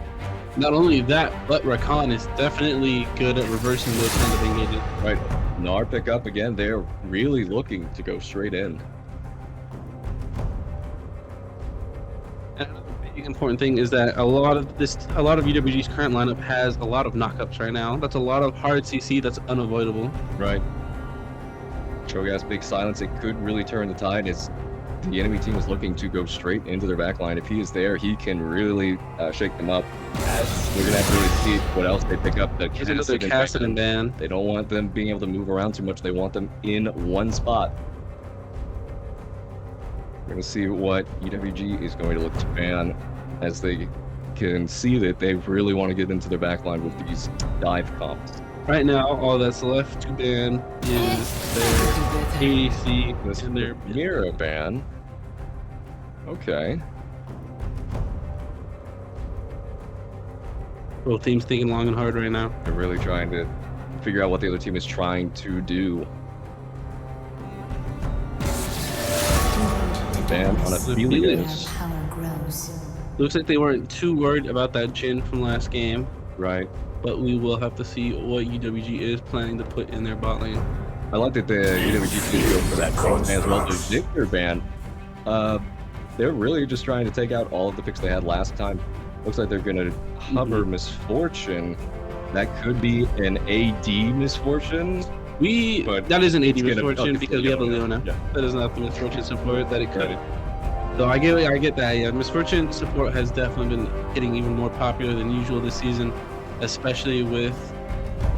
Not only that, but Rakan is definitely good at reversing those kind of engages. Right. Gnar pickup again. They're really looking to go straight in. The important thing is that a lot of UWG's current lineup has a lot of knockups right now. That's a lot of hard CC that's unavoidable. Right. Cho'Gath's big silence, it could really turn the tide as the enemy team is looking to go straight into their backline. If he is there, he can really shake them up. We're going to have to really see what else they pick up. The Cassidy ban. They don't want them being able to move around too much. They want them in one spot. We're going to see what UWG is going to look to ban as they can see that they really want to get into their backline with these dive comps. Right now, all that's left to ban is their ADC This and their mirror ban. Okay. both teams thinking long and hard right now. They're really trying to figure out what the other team is trying to do. Ban on Aphelios. Power grows. Looks like they weren't too worried about that Jhin from last game, Right. but we will have to see what UWG is planning to put in their bot lane. I like that the UWG did go for that ban as well. The Victor ban. They're really just trying to take out all of the picks they had last time. Looks like they're going to hover Misfortune. That could be an AD Misfortune. But That is an AD it's gonna- misfortune okay, because we have a Leona. Yeah. That is not the misfortune support that it could. Right. So I get that. Yeah, misfortune support has definitely been getting even more popular than usual this season, especially with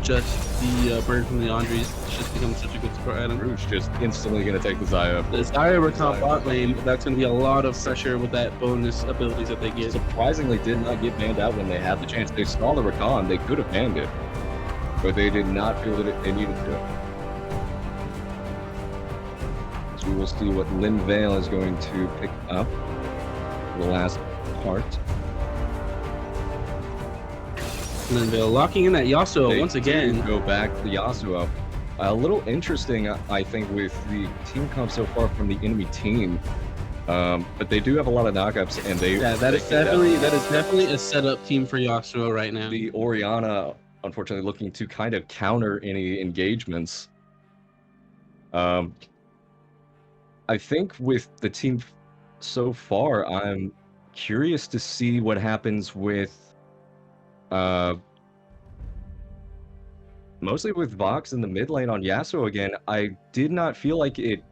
just the bird from the Andres. It's just become such a good support item. Rouge just instantly going to take the Zaya. The Zyra Recon bot lane, that's going to be a lot of pressure with that bonus abilities that they get. Surprisingly did not get banned out when they had the chance. They saw the Rakan, they could have banned it, but they did not feel that they needed to. So we will see what Lynn Vale is going to pick up the last part. Linville locking in that Yasuo They once do again. go back to the Yasuo. A little interesting, I think, with the team comp so far from the enemy team. But they do have a lot of knockups, and they That is definitely a setup team for Yasuo right now. the Orianna, unfortunately, looking to kind of counter any engagements. I think with the team so far, I'm curious to see what happens with, mostly with Vox in the mid lane on Yasuo again. I did not feel like it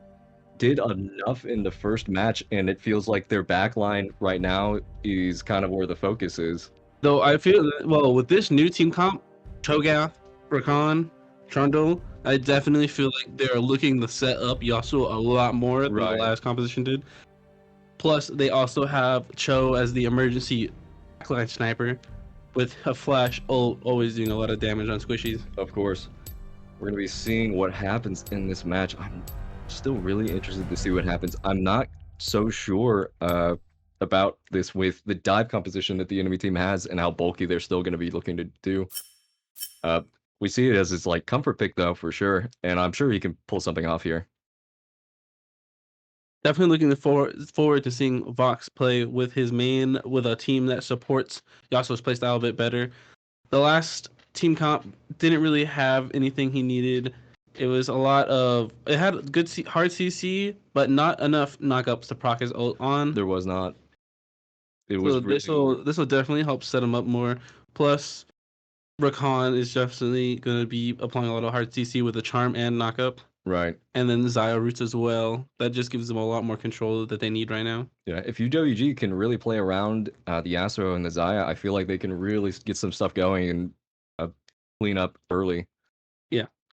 did enough in the first match, and it feels like their backline right now is kind of where the focus is. Though I feel well with this new team comp, Cho'Gath, Rakan, Trundle, I definitely feel like they're looking to set up Yasuo a lot more than Right. the last composition did. Plus, they also have Cho as the emergency backline sniper, with a flash ult always doing a lot of damage on squishies. Of course, we're going to be seeing what happens in this match. I'm still really interested to see what happens. I'm not so sure about this with the dive composition that the enemy team has and how bulky they're still going to be looking to do. We see it as its like comfort pick though, for sure, and I'm sure he can pull something off here. Definitely looking forward to seeing Vox play with his main with a team that supports Yasuo's playstyle a bit better. The last team comp didn't really have anything he needed. It was a lot of it had good hard CC, but not enough knockups to proc his ult on. There was not. It was So really, this will definitely help set him up more. Plus, Rakan is definitely going to be applying a lot of hard CC with the charm and knockup, right. and then Zaya roots as well. That just gives them a lot more control that they need right now. Yeah, if UWG can really play around the Yasuo and the Zaya, I feel like they can really get some stuff going and clean up early.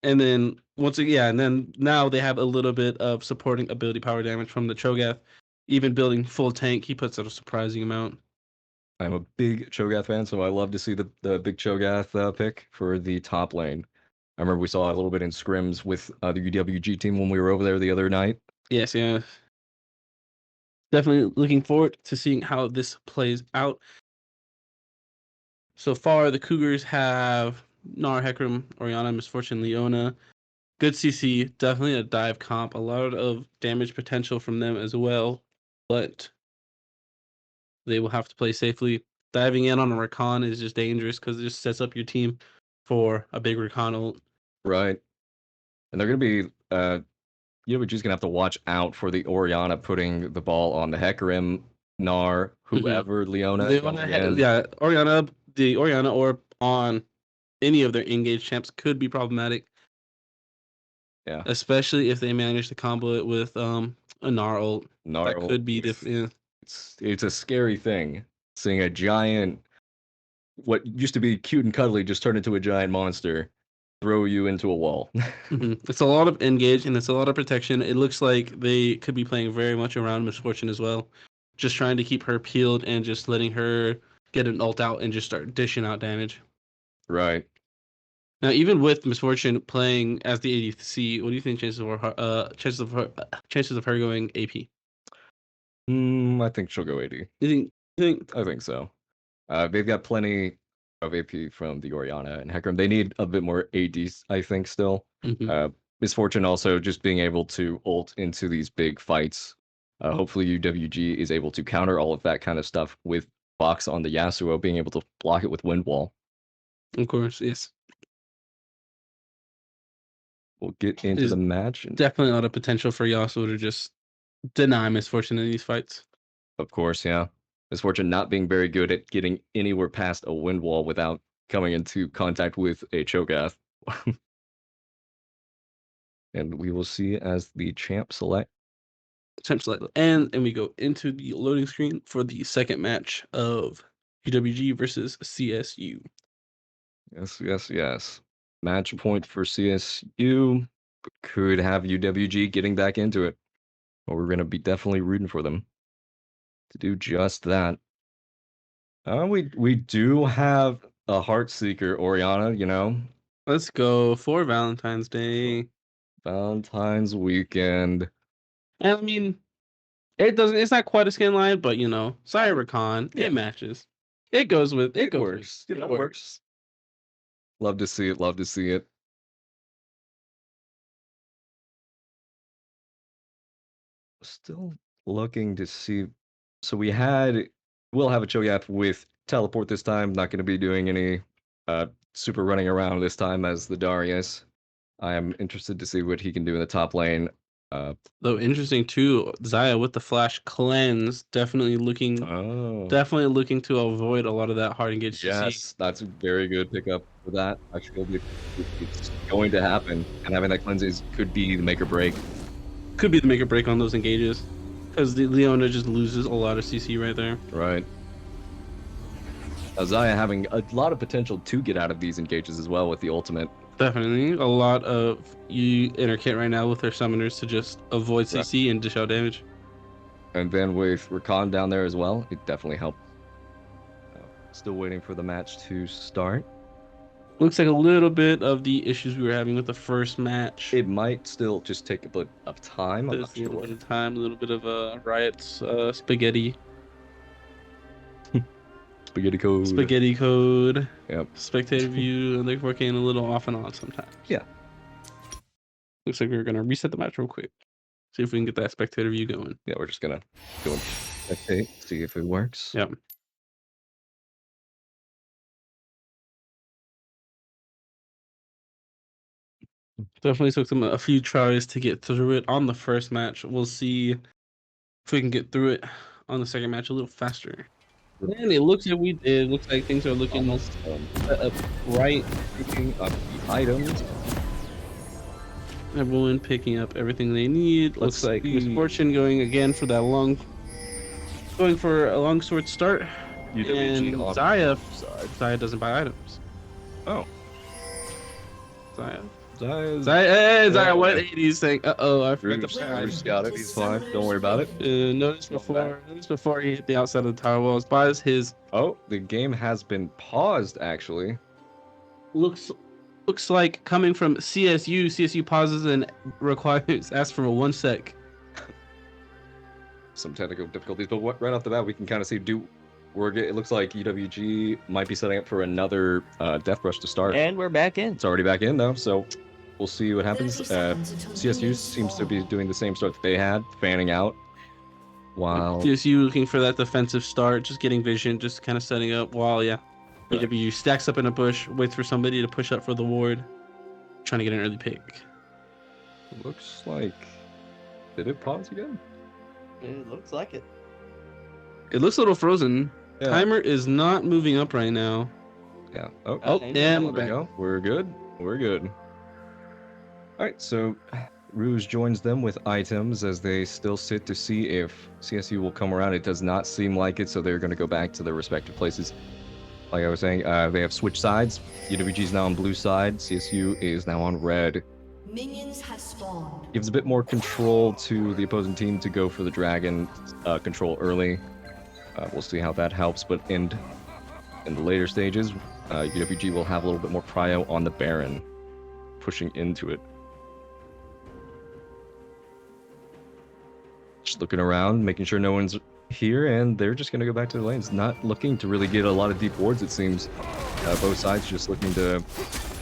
And then and then now they have a little bit of supporting ability power damage from the Cho'Gath. Even building full tank, he puts out a surprising amount. I'm a big Cho'Gath fan, so I love to see the big Cho'Gath pick for the top lane. I remember we saw a little bit in scrims with the UWG team when we were over there the other night. Yes, yeah. Definitely looking forward to seeing how this plays out. So far, the Cougars have Nar, Hecarim, Orianna, Misfortune, Leona. Good CC, definitely a dive comp. A lot of damage potential from them as well, but they will have to play safely. Diving in on a Rakan is just dangerous because it just sets up your team for a big Rakan ult. Right. And they're going to be, UWG's going to have to watch out for the Orianna putting the ball on the Hecarim, Nar, whoever, Leona. Orianna, the Orianna or on any of their engaged champs could be problematic. Yeah. Especially if they manage to combo it with a Gnar ult. Nar That ult could be is- different. It's a scary thing seeing a giant, what used to be cute and cuddly, just turn into a giant monster. throw you into a wall. It's a lot of engage and it's a lot of protection. It looks like they could be playing very much around Misfortune as well. Just trying to keep her peeled and just letting her get an ult out and just start dishing out damage. Right. Now, even with Misfortune playing as the ADC, what do you think chances of her going AP? I think she'll go AD. You think I think so. They've got plenty of AP from the Orianna and Hecarim. They need a bit more ADs, I think, still. Mhm. Misfortune also just being able to ult into these big fights. Hopefully UWG is able to counter all of that kind of stuff with Box on the Yasuo, being able to block it with Wind Wall. Of course, yes. We'll get into Is the match. And definitely a lot of potential for Yasuo to just deny Misfortune in these fights. of course, yeah. Misfortune not being very good at getting anywhere past a Wind Wall without coming into contact with a Cho'Gath. And we will see as the champ select. And we go into the loading screen for the second match of UWG versus CSU. Yes. Match point for CSU. Could have UWG getting back into it. But we're going to be definitely rooting for them to do just that. We do have a Heartseeker Orianna, you know. Let's go for Valentine's Day. Valentine's weekend. And I mean, it's not quite a skin line, but you know, Cybercon, Yeah. it matches. It goes with It works. It It works. works. Love to see it. Still looking to see. So we'll have a Cho'Gath with teleport this time. Not going to be doing any super running around this time as the Darius. I am interested to see what he can do in the top lane. Though interesting too, Zaya with the flash cleanse, definitely looking to avoid a lot of that hard engaged CC. Yes, that's a very good pickup for that. Actually, it's going to happen, and having that cleanse could be the make or break. Could be the make or break on those engages, because the Leona just loses a lot of CC right there. Right. Zaya having a lot of potential to get out of these engages as well with the ultimate. Definitely a lot of in her kit right now with her summoners to just avoid CC and dish out damage. And then with Rakan down there as well, it definitely helped. Still waiting for the match to start. Looks like a little bit of the issues we were having with the first match. It might still just take a bit of time. I'm not There's a little sure. bit of time, a little bit of riots, spaghetti code. Yep. Spectator view, and they're working a little off and on sometimes. Yeah. Looks like we're gonna reset the match real quick. See if we can get that spectator view going. Yeah, we're just gonna go and spectate, see if it works. Yep. Definitely took them a few tries to get through it on the first match. We'll see if we can get through it on the second match a little faster. And it looks like we did. Looks like things are looking Almost right. picking up the items. Everyone picking up everything they need. Looks like see. Misfortune going for a long sword start. UWG And off Zaya doesn't buy items. Oh. Zaya, Zaya, what 80s saying? I forgot Rouge to buy just got it. He's fine. Don't worry about it. Notice before he hit the outside of the tower walls, buys his Oh, the game has been paused, actually. looks like coming from CSU. CSU pauses and asks for a 1 sec. Some technical difficulties, but right off the bat, we can kind of see it looks like UWG might be setting up for another Death Rush to start. And we're back in. It's already back in, though, so we'll see what happens. 30 seconds until CSU minions seems to be spawn. doing the same start that they had, fanning out. While CSU looking for that defensive start, just getting vision, just kind of setting up while, UW stacks up in a bush, waits for somebody to push up for the ward, trying to get an early pick. it looks like... Did it pause again? It looks like it. It looks a little frozen. Yeah. Timer is not moving up right now. Yeah. Oh, Okay. yeah, There we go. We're good. All right, so Rouge joins them with items as they still sit to see if CSU will come around. It does not seem like it, so they're going to go back to their respective places. like I was saying, they have switched sides. UWG is now on blue side. CSU is now on red. Minions have spawned. Gives a bit more control to the opposing team to go for the dragon control early. We'll see how that helps, but in the later stages, UWG will have a little bit more prio on the Baron, pushing into it. Just looking around, making sure no one's here, and they're just going to go back to the lanes. Not looking to really get a lot of deep wards, it seems. Both sides just looking to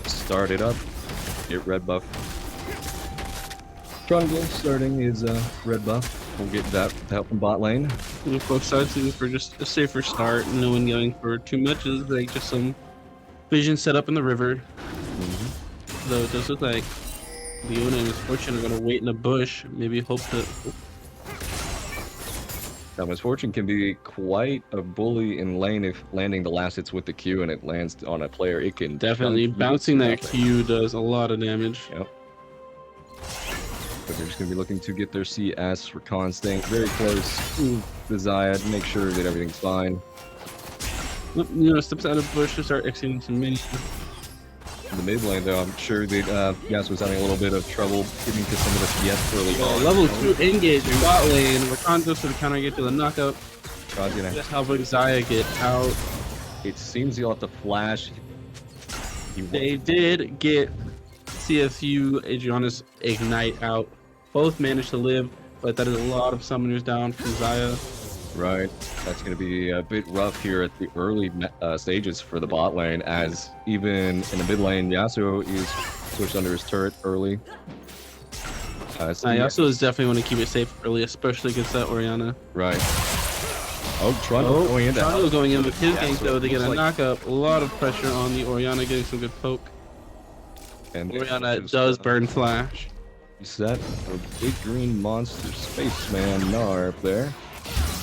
start it up, get red buff. Trundle starting his red buff. We'll get that help from bot lane. With both sides looking for just a safer start. No one going for too much. Is like just some vision set up in the river. Though it does look like Leona and Misfortune are gonna wait in a bush. Maybe hope to. Now, Misfortune can be quite a bully in lane if landing the last hits with the Q and it lands on a player. It can Definitely bouncing that Q does a lot of damage. Yep. But they're just going to be looking to get their CS. Recon staying very close to the Zyad, make sure that everything's fine. You know, steps out of bush to start executing some minions. In the mid lane, though, I'm sure that Yas was having a little bit of trouble getting to some of the CS early on. Level 2 engage in bot lane. Rakan goes for the counter get to the knockup. Just helping Zaya get out. It seems he'll have to flash. They did get CSU Adriana's Ignite out. Both managed to live, but that is a lot of summoners down from Zaya. Right. That's going to be a bit rough here at the early stages for the bot lane, as even in the mid lane, Yasuo is pushed under his turret early. Yasuo is definitely want to keep it safe early, especially against that Orianna. Right. Oh, Trundle going in. Trundle going in with his gank, though, to get a knockup. A lot of pressure on the Orianna, getting some good poke. And Orianna does burn flash. Set a big green monster spaceman Gnar up there.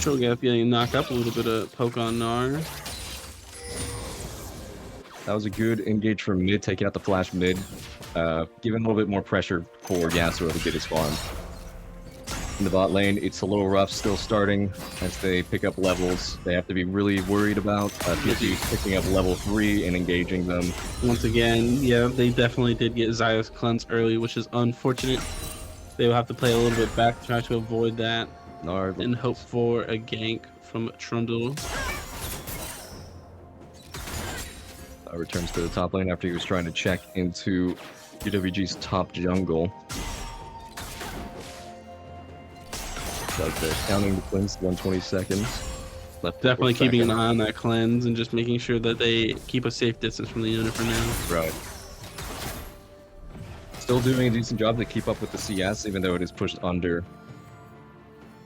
Shoutcast getting knocked up, a little bit of poke on Gnar. That was a good engage from mid, taking out the flash mid, giving a little bit more pressure for Yasuo to get his farm. In the bot lane, it's a little rough still starting as they pick up levels. They have to be really worried about PSU picking up level 3 and engaging them. Once again, yeah, they definitely did get Zaya's cleanse early, which is unfortunate. They will have to play a little bit back to try to avoid that. And hope for a gank from Trundle. Returns to the top lane after he was trying to check into UWG's top jungle. So they're counting the cleanse, 120 seconds. Definitely keeping an eye on that cleanse and just making sure that they keep a safe distance from the unit for now. Right. Still doing a decent job to keep up with the CS, even though it is pushed under.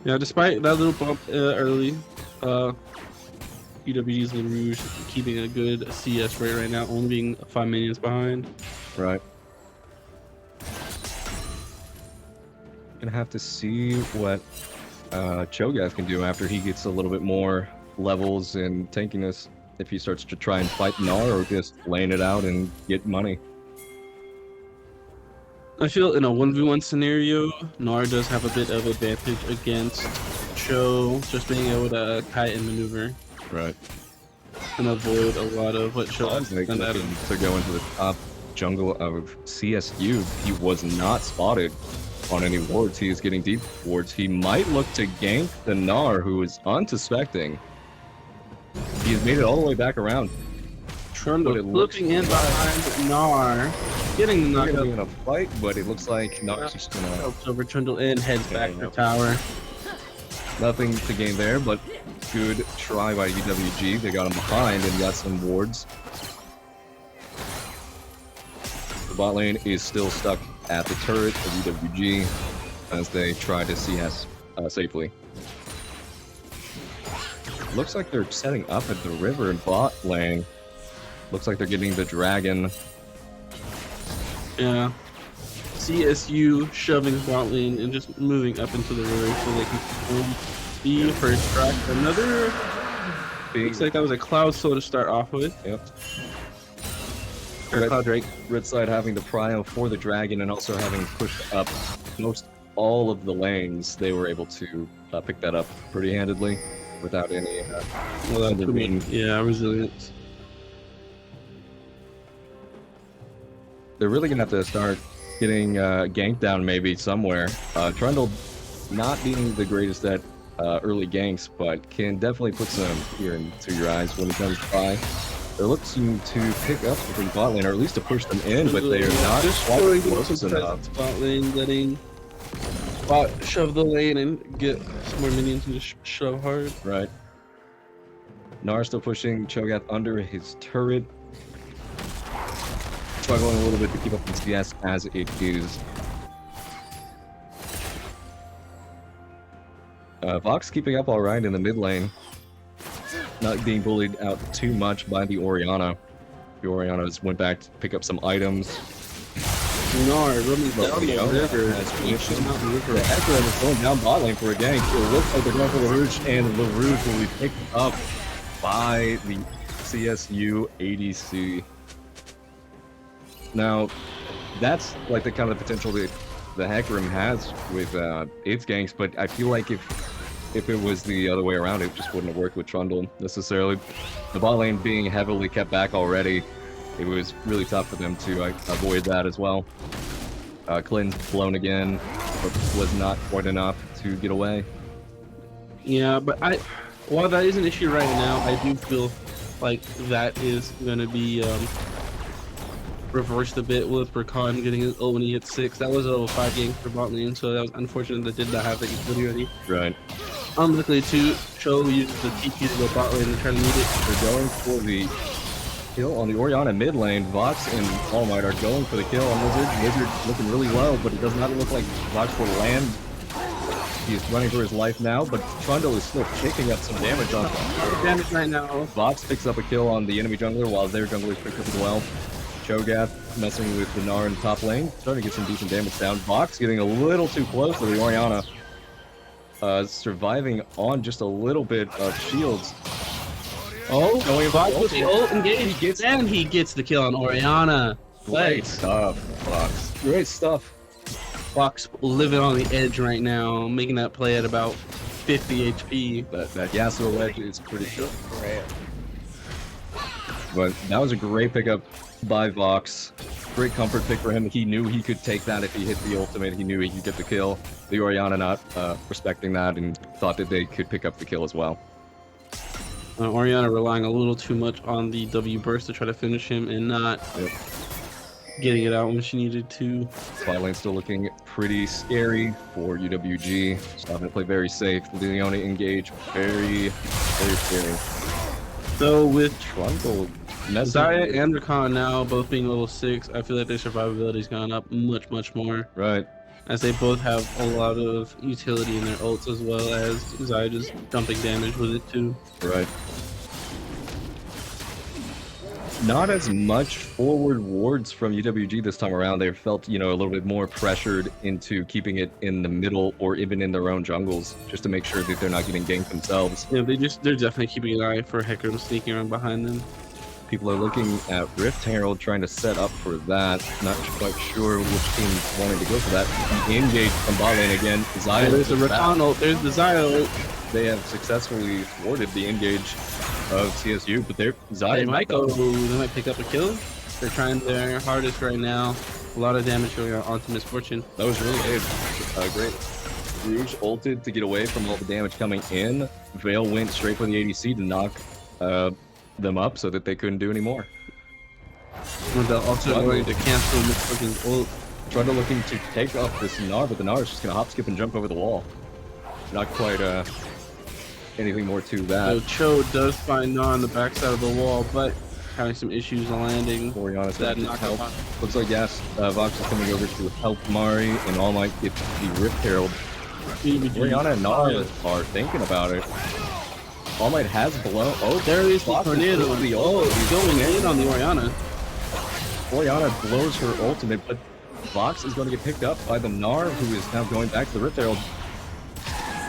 Yeah, despite that little bump early, UWG's Le Rouge keeping a good CS rate right now, only being 5 minions behind. Right. Gonna have to see what Cho'Gath can do after he gets a little bit more levels in tankiness. If he starts to try and fight Gnar or just laying it out and get money. I feel in a 1v1 scenario, Gnar does have a bit of advantage against Cho, just being able to kite and maneuver. Right. And avoid a lot of what Cho has done at him. To go into the top jungle of CSU, he was not spotted on any wards. He is getting deep wards. He might look to gank the Gnar, who is unsuspecting. He has made it all the way back around. Trundle looking in behind Gnar, getting the knockup. In a fight, but it looks like Gnar's just gonna helps over Trundle in, heads back to tower. Nothing to gain there, but good try by UWG. They got him behind and got some wards. The bot lane is still stuck at the turret of UWG as they try to CS safely. Looks like they're setting up at the river and bot lane. Looks like they're getting the dragon. Yeah. CSU shoving bot lane and just moving up into the river so they can perform the first track. Another. Looks like that was a Cloud Soul to start off with. Yep. Cloud Drake. Red side having the prio for the dragon and also having pushed up most all of the lanes. They were able to pick that up pretty handedly without any resilience. they're really gonna have to start getting ganked down maybe somewhere. Trundle not being the greatest at early ganks, but can definitely put some fear into your eyes when he comes by. They're looking to pick up the bot lane, or at least to push them in, but they are not quite close enough. Bot lane, letting bot shove the lane and get some more minions and just shove hard. Right. Gnar still pushing Cho'Gath under his turret. Struggling a little bit to keep up with CS as it is. Vox keeping up all right in the mid lane. Not being bullied out too much by the Orianna. The Oriannas went back to pick up some items. Gnar running down the river. The Hecarim is going down bot lane for a gank. It looks like they're going for LaRouche, and LaRouche will be picked up by the CSU ADC. Now, that's like the kind of potential that the Hecarim has with its ganks, but I feel like if it was the other way around, it just wouldn't have worked with Trundle necessarily. The bot lane being heavily kept back already, it was really tough for them to avoid that as well. Clinton's blown again, but was not quite enough to get away. Yeah, but while that is an issue right now, I do feel like that is going to be reversed a bit with Rakan getting his ult when he hit 6. That was a level 5 game for bot lane, so that was unfortunate that did not have that utility already. Right. Unluckily too, Cho uses the TP to go bot lane and try to meet it. They're going for the kill on the Orianna mid lane. Vox and All Might are going for the kill on Lizard. Lizard looking really low, but it does not look like Vox will land. He's running for his life now, but Trundle is still picking up some damage on damage right now. Vox picks up a kill on the enemy jungler while their jungler is picked up as well. Cho'Gath messing with the Gnar in the top lane, starting to get some decent damage down. Vox getting a little too close to the Orianna. Surviving on just a little bit of shields. Oh, Vox with the ult engaged, and he gets the kill on Orianna. Great stuff, Vox. Great stuff. Vox living on the edge right now, making that play at about 50 HP. That Yasuo ledge is pretty good. But that was a great pickup by Vox. Great comfort pick for him. He knew he could take that if he hit the ultimate. He knew he could get the kill. The Orianna not respecting that and thought that they could pick up the kill as well. Orianna relying a little too much on the W burst to try to finish him and not getting it out when she needed to. Bot lane still looking pretty scary for UWG. Just having to play very safe. Leona engage very, very scary. So with Trundle, Zaya and Rakan now both being level 6, I feel like their survivability's gone up much more. Right. As they both have a lot of utility in their ults, as well as Zaya just dumping damage with it too. Right. Not as much forward wards from UWG this time around. They felt, a little bit more pressured into keeping it in the middle or even in their own jungles, just to make sure that they're not getting ganked themselves. Yeah, they're definitely keeping an eye for Hecarim sneaking around behind them. People are looking at Rift Herald, trying to set up for that. Not quite sure which team's wanting to go for that. Engage from bot lane again. Zaya, there's the Rakan ult, there's the Zaya ult. They have successfully thwarted the engage of CSU, but they're Zaya They might pick up a kill. They're trying their hardest right now. A lot of damage going onto Misfortune. That was really great. Rouge ulted to get away from all the damage coming in. Vale went straight for the ADC to knock them up so that they couldn't do any more. And they're also going to cancel Misfortune's ult. Trundle looking to take off this Gnar, but the Gnar is just going to hop, skip, and jump over the wall. Not quite anything more to that. So Cho does find Gnar on the backside of the wall, but having some issues landing. Orianna's that going to help. knock. Looks like Vox is coming over to help Mari, and All Might get the Rift Herald. Orianna and Gnar are thinking about it. All Might has blown. Oh, there is the tornado. He's going in on the Orianna. Orianna blows her ultimate, but Vox is going to get picked up by the Gnar, who is now going back to the Rift Herald.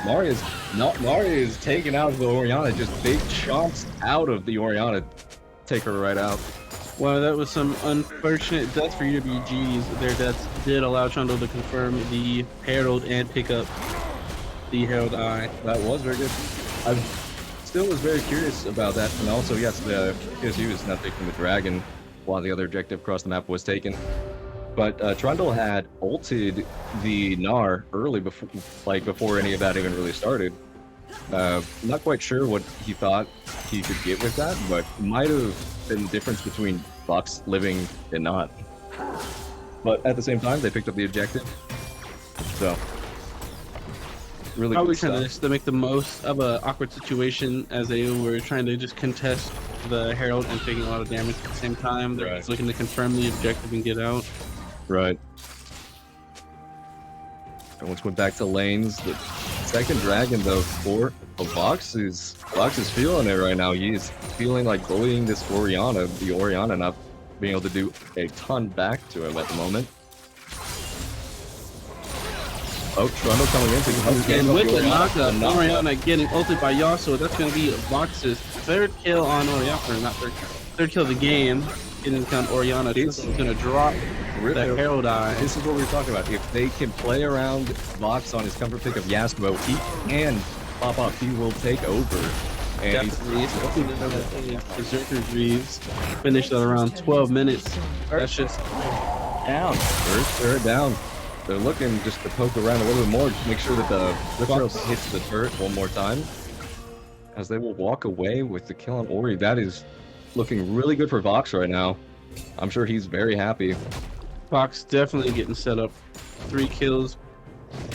Mari is taking out the Orianna, just big chomps out of the Orianna. Take her right out. Well, that was some unfortunate deaths for UWGs. Their deaths did allow Trundle to confirm the Herald and pick up the Herald Eye. That was very good. I still was very curious about that. And also, yes, the CSU is now taking the Dragon while the other objective across the map was taken. But Trundle had ulted the Gnar early before any of that even really started. Not quite sure what he thought he could get with that, but might have been the difference between Vox living and not. But at the same time, they picked up the objective. So, really Probably good trying stuff. to make the most of an awkward situation as they were trying to just contest the Herald and taking a lot of damage at the same time. They're just looking to confirm the objective and get out. Right. Everyone's went back to lanes. The second dragon, though, for Vox is feeling it right now. He's feeling like bullying this Orianna, the Orianna not being able to do a ton back to him at the moment. Oh, Trundle coming in to help get And with the knockup. knockup, Orianna getting ulted by Yasuo. That's going to be Vox's third kill on Orianna, or not third kill of the game. Getting down Orianna. This is going to drop the Herald Eye. This is what we were talking about. If they can play around Vox on his comfort pick of Yasuo, he can pop up. He will take over. And Definitely. Berserker Greaves finished at around 12 minutes. That's just Down. first turret down. They're looking just to poke around a little bit more, just make sure that the Fox hits the turret one more time. As they will walk away with the kill on Ori. That is looking really good for Vox right now. I'm sure he's very happy. Fox definitely getting set up. 3 kills.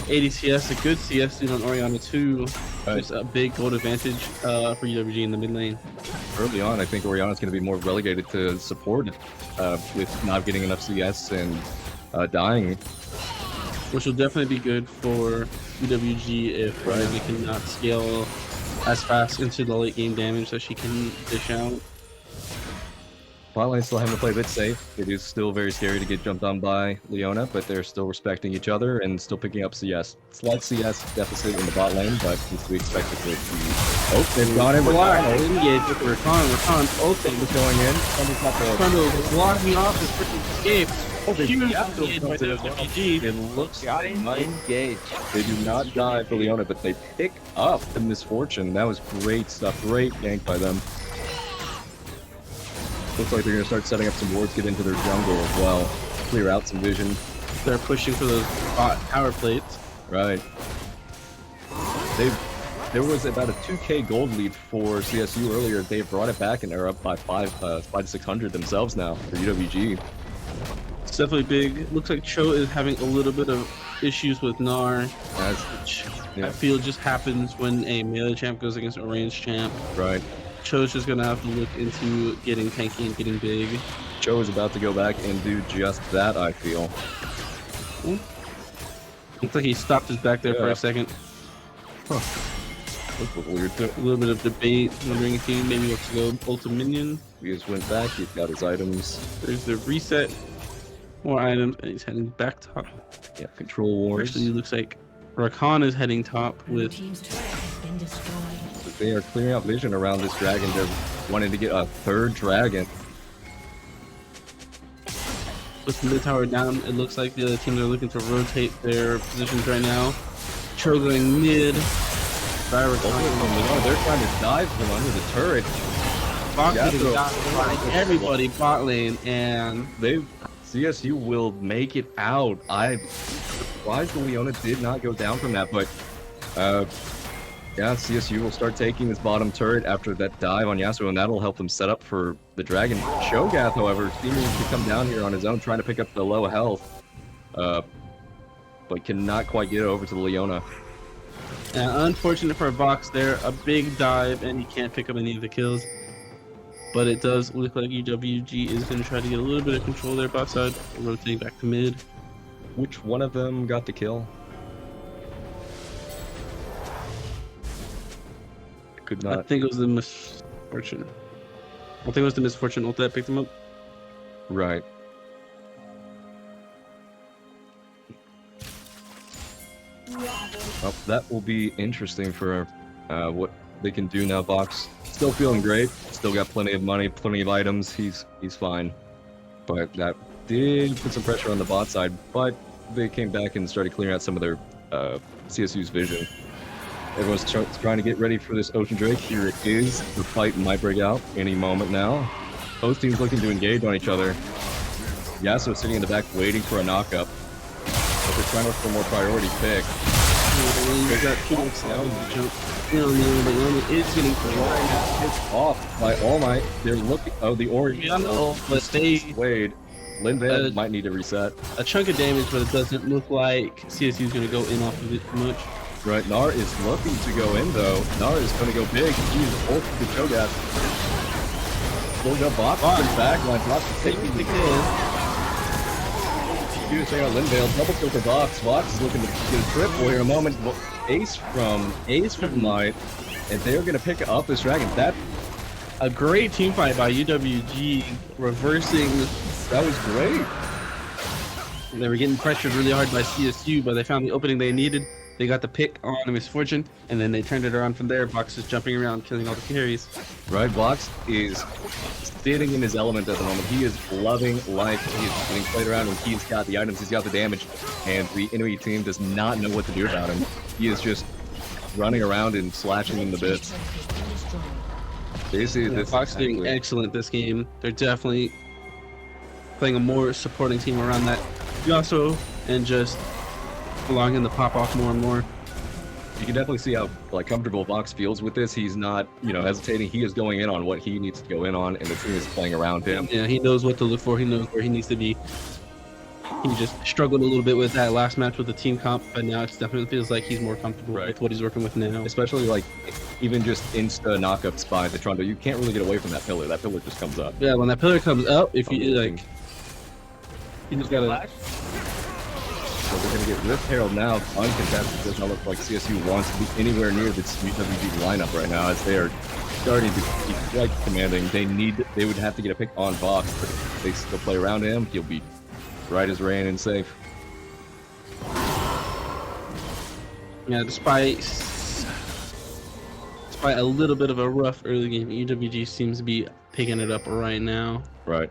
80 CS, a good CS on Orianna too. Just a big gold advantage for UWG in the mid lane. Early on, I think Orianna's going to be more relegated to support with not getting enough CS and dying. Which will definitely be good for UWG if they cannot scale as fast into the late game damage that she can dish out. Bot lane still having to play a bit safe. It is still very scary to get jumped on by Leona, but they're still respecting each other and still picking up CS. Slight CS deficit in the bot lane, but we expect it to be... Oh, they've got him. Engage with Rakan ulting. Going in. Trundle blocking off his freaking escape. Huge engage by It UWG. looks Got him engaged. They do not die for Leona, but they pick up the misfortune. That was great stuff. Great gank by them. Looks like they're going to start setting up some wards, get into their jungle as well. Clear out some vision. They're pushing for those bot power plates. Right. There was about a 2k gold lead for CSU earlier. They brought it back and they're up by 5 to 600 themselves now for UWG. It's definitely big. Looks like Cho is having a little bit of issues with Gnar, which I feel just happens when a melee champ goes against a ranged champ. Right. Cho's just gonna have to look into getting tanky and getting big. Cho is about to go back and do just that, I feel. Looks like he stopped his back there for a second. Huh. This was weird. A little bit of debate, wondering if he maybe wants to go ult minion. He just went back, he's got his items. There's the reset, more items, and he's heading back top. Yeah, control wars. Actually, looks like Rakan is heading top Blue with team's turret has been destroyed. They are clearing out vision around this dragon. They're wanting to get a third dragon. with the mid tower down. It looks like the other teams are looking to rotate their positions right now. Cho going mid. They're trying to dive from under the turret. Everybody bot lane, and CSU will make it out. I'm surprised the Leona did not go down from that, but yeah, CSU will start taking this bottom turret after that dive on Yasuo, and that'll help them set up for the dragon. Shogath, however, seeming to come down here on his own, trying to pick up the low health, but cannot quite get over to the Leona. Unfortunate for Vox there, a big dive, and he can't pick up any of the kills. But it does look like UWG is going to try to get a little bit of control there bot side, rotating back to mid. Which one of them got the kill? Could not. I think it was the misfortune. I think it was the misfortune ult that picked him up. Right. Well, that will be interesting for what they can do now. Vox still feeling great. Still got plenty of money, plenty of items. He's fine. But that did put some pressure on the bot side. But they came back and started clearing out some of their CSU's vision. Everyone's trying to get ready for this Ocean Drake. Here it is. The fight might break out any moment now. Both teams looking to engage on each other. Yasuo sitting in the back waiting for a knockup. But they're trying to look for a more priority pick. They got too much jump. It's getting It's off by All Might. They're looking. Oh, the Oriana. But they Wade. Linvale might need to reset. a chunk of damage, but it doesn't look like CSU is going to go in off of it much. Right, Nar is looking to go in though. Nar is going to go big. He's ulted the Cho'Gath. Pulling up Bot in the back line. Bot is taking the kill. Huge thing on Linvale. Double kill for Vox. Vox is looking to get a trip for here in a moment. Ace from Might. And they're going to pick up this dragon. That A great team fight by UWG, reversing. that was great. They were getting pressured really hard by CSU, but they found the opening they needed. They got the pick on Misfortune, and then they turned it around from there. Vox is jumping around, killing all the carries. Right, Vox is sitting in his element at the moment. He is loving life. He is getting played around, and he's got the items, he's got the damage, and the enemy team does not know what to do about him. He is just running around and slashing in the bits. Basically, this Vox doing excellent this game. They're definitely playing a more supporting team around that Yasuo and just allowing him to pop off more and more. You can definitely see how comfortable Vox feels with this. He's not, hesitating. He is going in on what he needs to go in on, and the team is playing around him. Yeah, he knows what to look for. He knows where he needs to be. He just struggled a little bit with that last match with the team comp, but now it definitely feels like he's more comfortable with what he's working with now. Especially even just insta knockups by the Trundle. You can't really get away from that pillar. That pillar just comes up. Yeah, when that pillar comes up, if you you just gotta. So they're gonna get Rift Herald now. Uncontested. Does not look like CSU wants to be anywhere near this UWG lineup right now, as they are starting to be quite commanding. They would have to get a pick on Vox, but if they still play around him, he'll be right as rain and safe. Yeah, despite a little bit of a rough early game, UWG seems to be picking it up right now. Right.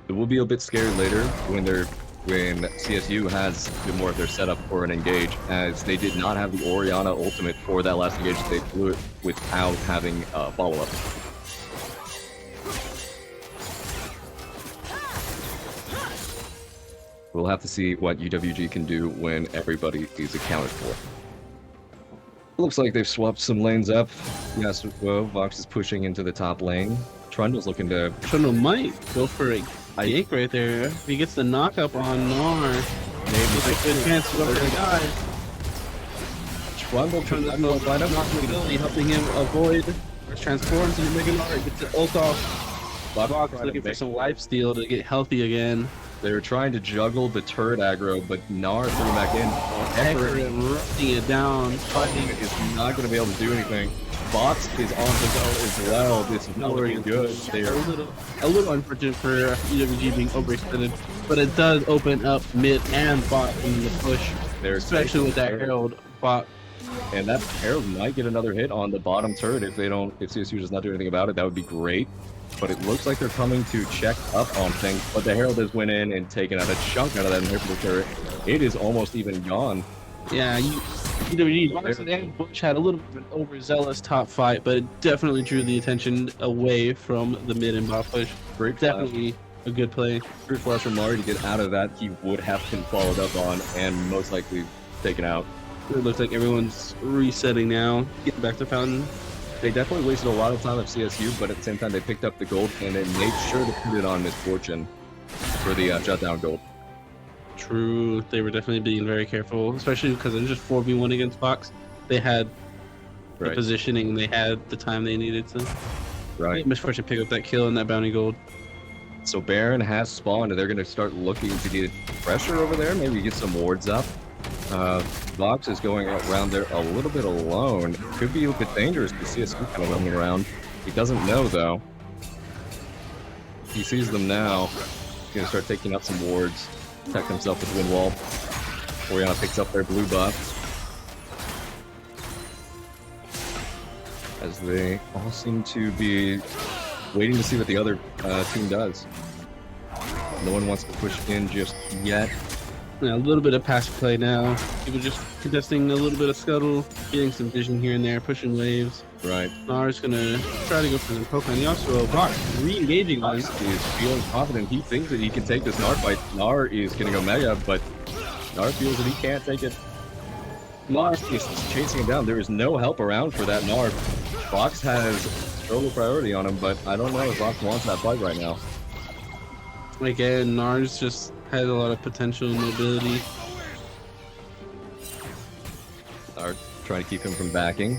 It will be a bit scary later when CSU has a bit more of their setup for an engage, as they did not have the Oriana ultimate for that last engage. They flew it without having a follow-up. We'll have to see what UWG can do when everybody is accounted for. Looks like they've swapped some lanes up. Yes, Vox is pushing into the top lane. Trundle's looking to... Trundle might go for a yank right there. If he gets the knock-up on Nar, maybe a good chance to go for the guy. Trundle's not really helping him avoid or transforms into Mega Nar. Gets the ult off. Vox looking for some lifesteal to get healthy again. They were trying to juggle the turret aggro, but Nar threw him back in. Running it down. Fighting is not going to be able to do anything. Vox is on his own as well. This is not looking good. They are a little unfortunate for UWG being overextended, but it does open up mid and bot in the push, especially with that Herald bot. And that Herald might get another hit on the bottom turret if CSU does not do anything about it. That would be great. But it looks like they're coming to check up on things. But the Herald has went in and taken out a chunk out of that inhibitor turret. It is almost even gone. Yeah, UWG and Bush had a little bit of an overzealous top fight, but it definitely drew the attention away from the mid and bot push. Great definitely a good play. Great flash from Mari to get out of that. He would have been followed up on and most likely taken out. It looks like everyone's resetting now, getting back to Fountain. They definitely wasted a lot of time at CSU, but at the same time they picked up the gold and they made sure to put it on Misfortune for the shutdown gold. True, they were definitely being very careful, especially because it was just 4v1 against Fox. They had the positioning, they had the time they needed to. Right. Misfortune pick up that kill and that bounty gold. So Baron has spawned and they're going to start looking to get pressure over there, maybe get some wards up. Vox is going around there a little bit alone. It could be a bit dangerous to see us kind of roaming around. He doesn't know though. He sees them now. He's going to start taking up some wards. Protect himself with Wind Wall. Oriana picks up their blue buff. As they all seem to be waiting to see what the other team does. No one wants to push in just yet. Yeah, a little bit of passive play now. People just contesting a little bit of scuttle, getting some vision here and there, pushing waves. Right. Nar's gonna try to go for the poke on Yasuo. Vox re-engaging on Vox is feeling confident. He thinks that he can take this Gnar fight. Gnar is gonna go mega, but Gnar feels that he can't take it. Gnar is chasing him down. There is no help around for that Gnar. Vox has solo priority on him, but I don't know if Vox wants that fight right now. Again, Nars just has a lot of potential and mobility. Gnar trying to keep him from backing.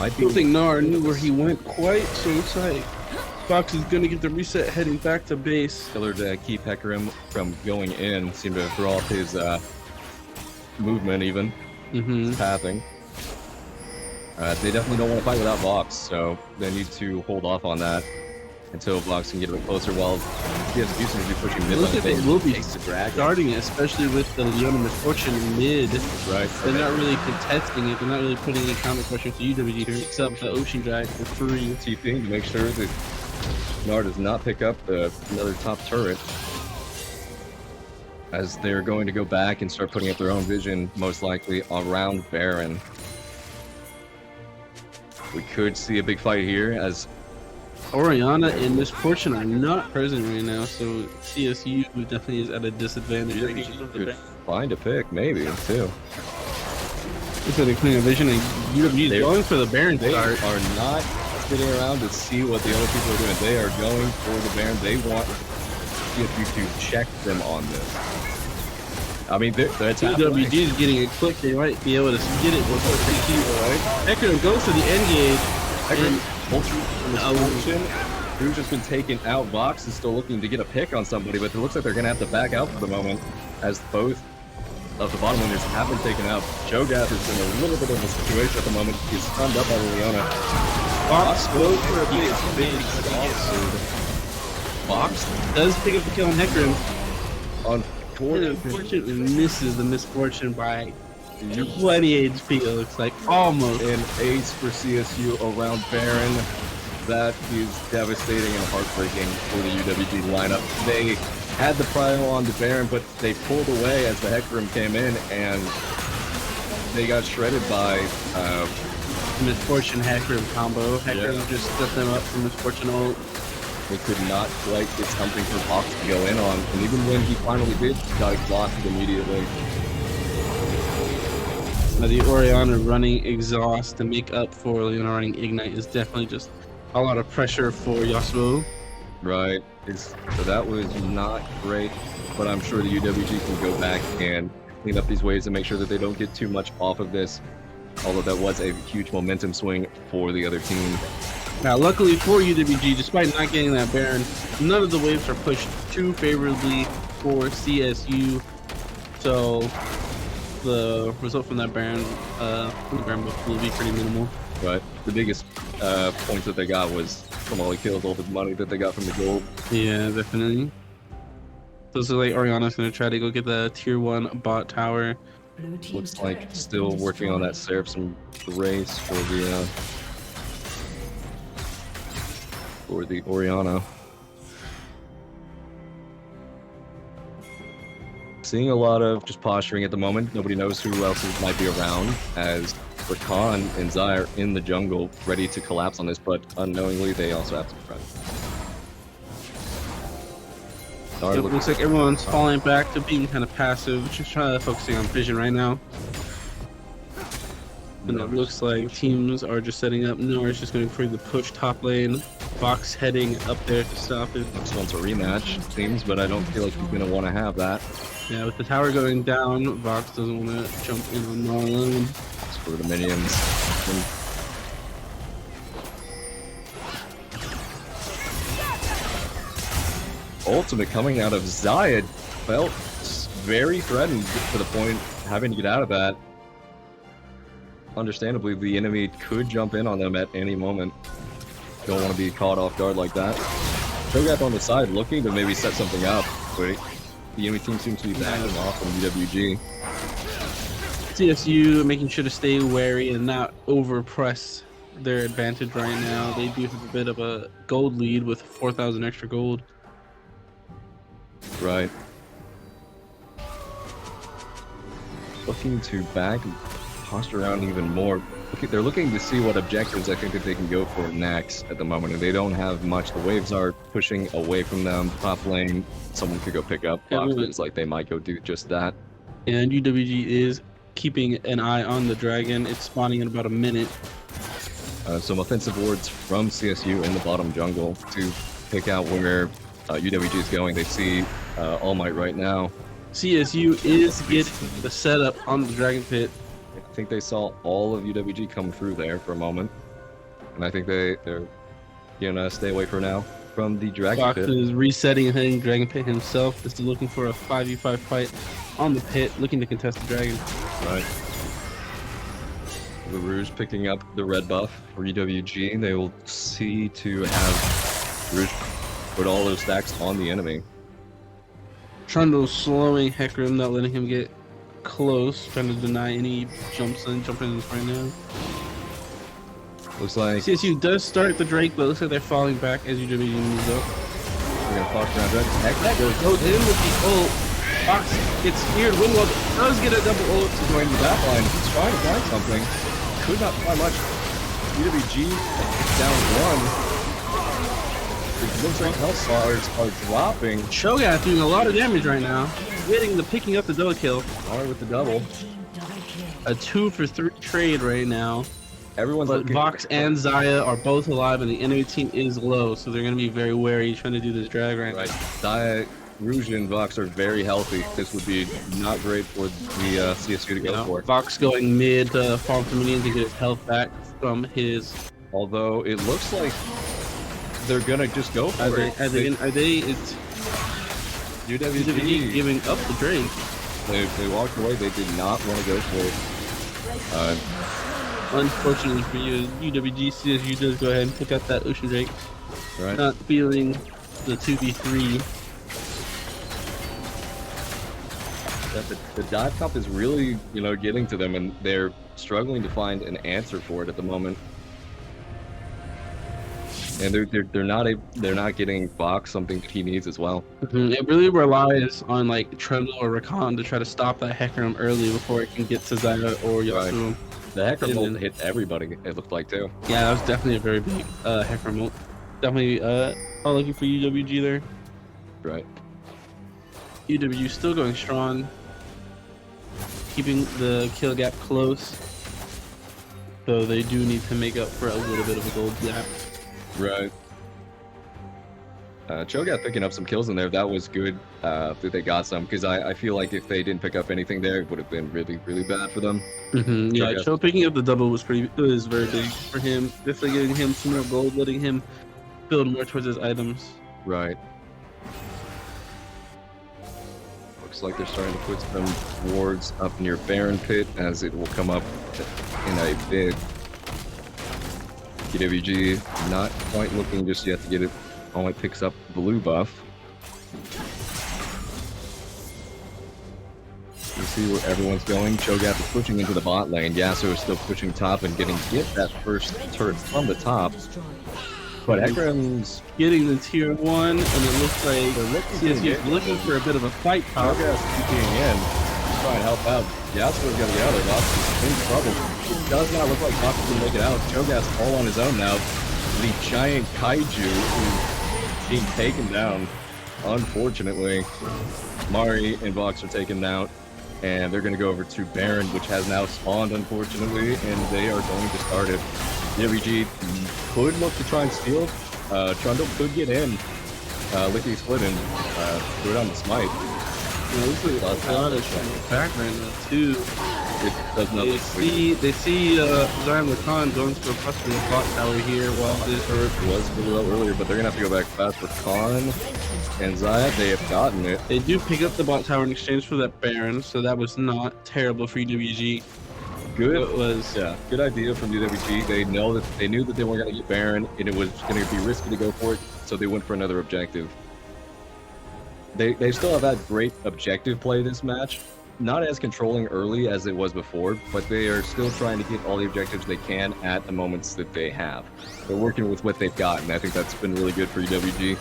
I don't think Nar knew where he went quite, so it's like Fox is gonna get the reset heading back to base. Killer to keep Hecarim from going in. Seemed to throw off his movement even. Pathing. They definitely don't want to fight without Vox, so they need to hold off on that until Vox can get a bit closer. While CSU seems to be pushing mid. Looks like they will be dragon. starting it, especially with the Leona Misfortune mid. Right. They're not really contesting it. They're not really putting any counter pressure to UWG to mix up the Ocean Drag for free. TP to make sure that Gnar does not pick up another top turret, as they're going to go back and start putting up their own vision, most likely around Baron. We could see a big fight here, as Oriana and Misfortune are not present right now, so CSU definitely is at a disadvantage. could find a pick, maybe, too. Looks like they're clearing a vision, and UWG is They- going for the Baron They start. are not sitting around to see what the other people are doing. They are going for the Baron. They want CSU to check them on this. I mean, that's UWG is getting it quick. They might be able to get it before CQ, right? Hecarim goes for the engage. And Who's just been taken out. Vox is still looking to get a pick on somebody, but it looks like they're going to have to back out for the moment, as both of the bottom winners have been taken out. Shoutcasting is in a little bit of a situation at the moment. He's stunned up by Leona. Vox goes for a big Vox does pick up the kill on Hecarim. Unfortunately misses the Misfortune by 20 HP, it looks like. Almost. An ace for CSU around Baron. That is devastating and heartbreaking for the UWG lineup. They had the prio on the Baron, but they pulled away as the Hecarim came in, and they got shredded by Misfortune Hecarim combo. Hecarim just set them up for Misfortune ult. They could not quite get something for Vox to go in on, and even when he finally did, he got exhausted immediately. The Oriana running Exhaust to make up for Leona running Ignite is definitely just a lot of pressure for Yasuo. Right. So that was not great, but I'm sure the UWG can go back and clean up these waves and make sure that they don't get too much off of this, although that was a huge momentum swing for the other team. Now, luckily for UWG, despite not getting that Baron, none of the waves are pushed too favorably for CSU, so the result from that Baron will be pretty minimal. Right. The biggest points that they got was from all the kills, all the money that they got from the gold. Yeah, definitely. So it's like Oriana's going to try to go get the tier 1 bot tower. Blue team's Looks like turret has still been working on that destroyed. Seraphim race for the Oriana. Seeing a lot of just posturing at the moment. Nobody knows who else might be around, as Rakan and Zyre in the jungle ready to collapse on this, but unknowingly they also have some friends. It looks like everyone's falling back to being kind of passive, just trying to focusing on vision right now. And it looks like teams are just setting up. Nora's just going for the push top lane. Fox heading up there to stop it. Just wants a rematch, it seems, but I don't feel like he's going to want to have that. Yeah, with the tower going down, Vox doesn't want to jump in on Nora alone. It's for the minions. Ultimate coming out of Zayed felt very threatened to the point having to get out of that. Understandably, the enemy could jump in on them at any moment. Don't want to be caught off guard like that. Shogat on the side looking to maybe set something up, but the enemy team seems to be backing off from UWG. CSU making sure to stay wary and not overpress their advantage right now. They do have a bit of a gold lead with 4,000 extra gold. Right. looking to back and posture around even more. They're looking to see what objectives I think that they can go for next at the moment, and they don't have much. The waves are pushing away from them. Top lane, someone could go pick up boxes, like they might go do just that. And UWG is keeping an eye on the dragon. It's spawning in about a minute. Some offensive wards from CSU in the bottom jungle to pick out where UWG is going. They see All Might right now. CSU is getting the setup on the dragon pit. I think they saw all of UWG come through there for a moment, and I think they're gonna stay away for now from the dragon Fox pit. is resetting and hitting dragon pit himself. Just looking for a 5v5 fight on the pit, looking to contest the dragon. Right. The Rouge picking up the red buff for UWG. They will see to have Rouge put all those stacks on the enemy. Trundle slowing Hecarim, not letting him get close, trying to deny any jumping right now. Looks like CSU does start the Drake, but looks like they're falling back as UWG moves up. we're gonna fox around Dragon. Heck, Goes in with the ult. Fox gets speared. Windwall does get a double ult. he's going to the back line. He's trying to find something. Could not find much. UWG down one. It looks like health bars are dropping. Shogat doing a lot of damage right now. Picking up the double kill. All right with the double. A 2-for-3 trade right now. Everyone's But looking. Vox and Zaya are both alive, and the enemy team is low, so they're going to be very wary trying to do this drag right now. Right. Dia, Rouge, and Vox are very healthy. This would be not great for the CSU to go for. Vox going mid to farm for minions to get his health back from his. Although it looks like they're gonna just go for it. It's UWG giving up the Drake. They walked away. They did not want to go for it. Unfortunately for you, UWG CSU does go ahead and pick up that Ocean Drake. Right. Not feeling the 2v3. The dive top is really, getting to them, and they're struggling to find an answer for it at the moment. And they're not getting Fox something that he needs as well. It really relies on like Trundle or Rakan to try to stop that Hecarim early before it can get to Zaya or Yasuo. The Hecarim ult hit everybody, it looked like, too. Yeah, that was definitely a very big Hecarim ult. Definitely all looking for UWG there. Right. UWG still going strong. Keeping the kill gap close. So they do need to make up for a little bit of a gold gap. Right. Cho'Gath picking up some kills in there. That was good that they got some, because I feel like if they didn't pick up anything there, it would have been really, really bad for them. Yeah, Cho picking up the double was very big for him. Definitely getting him some more gold, letting him build more towards his items. Right. Looks like they're starting to put some wards up near Baron Pit, as it will come up in a bit. UWG not quite looking just yet to get it. Only picks up blue buff. You see where everyone's going. Cho'Gath is pushing into the bot lane. Yasuo is still pushing top and get that first turret from the top. But Hecarim's getting the tier 1, and it looks like CSU looking for a bit of a fight. Cho'Gath's keeping in. Try and help out. Yasuo's got to get out of there. Vox is in trouble. It does not look like Vox is going to make it out. Cho'Gath's all on his own now. The giant kaiju is being taken down. Unfortunately, Mari and Vox are taken out, and they're going to go over to Baron, which has now spawned, unfortunately, and they are going to start it. UWG could look to try and steal. Trundle could get in. Licky split and do it on the smite. Yeah, looks like a lot of back right now too. It does not look sweet. They see Zion Lacan going to a possible bot tower here while this was a little earlier, but they're gonna have to go back fast for Khan and Zaya. They have gotten it. They do pick up the bot tower in exchange for that Baron, so that was not terrible for UWG. Good. It was Good idea from UWG. They knew that they weren't gonna get Baron, and it was gonna be risky to go for it, so they went for another objective. They still have had great objective play this match. Not as controlling early as it was before, but they are still trying to get all the objectives they can at the moments that they have. They're working with what they've got, and I think that's been really good for UWG.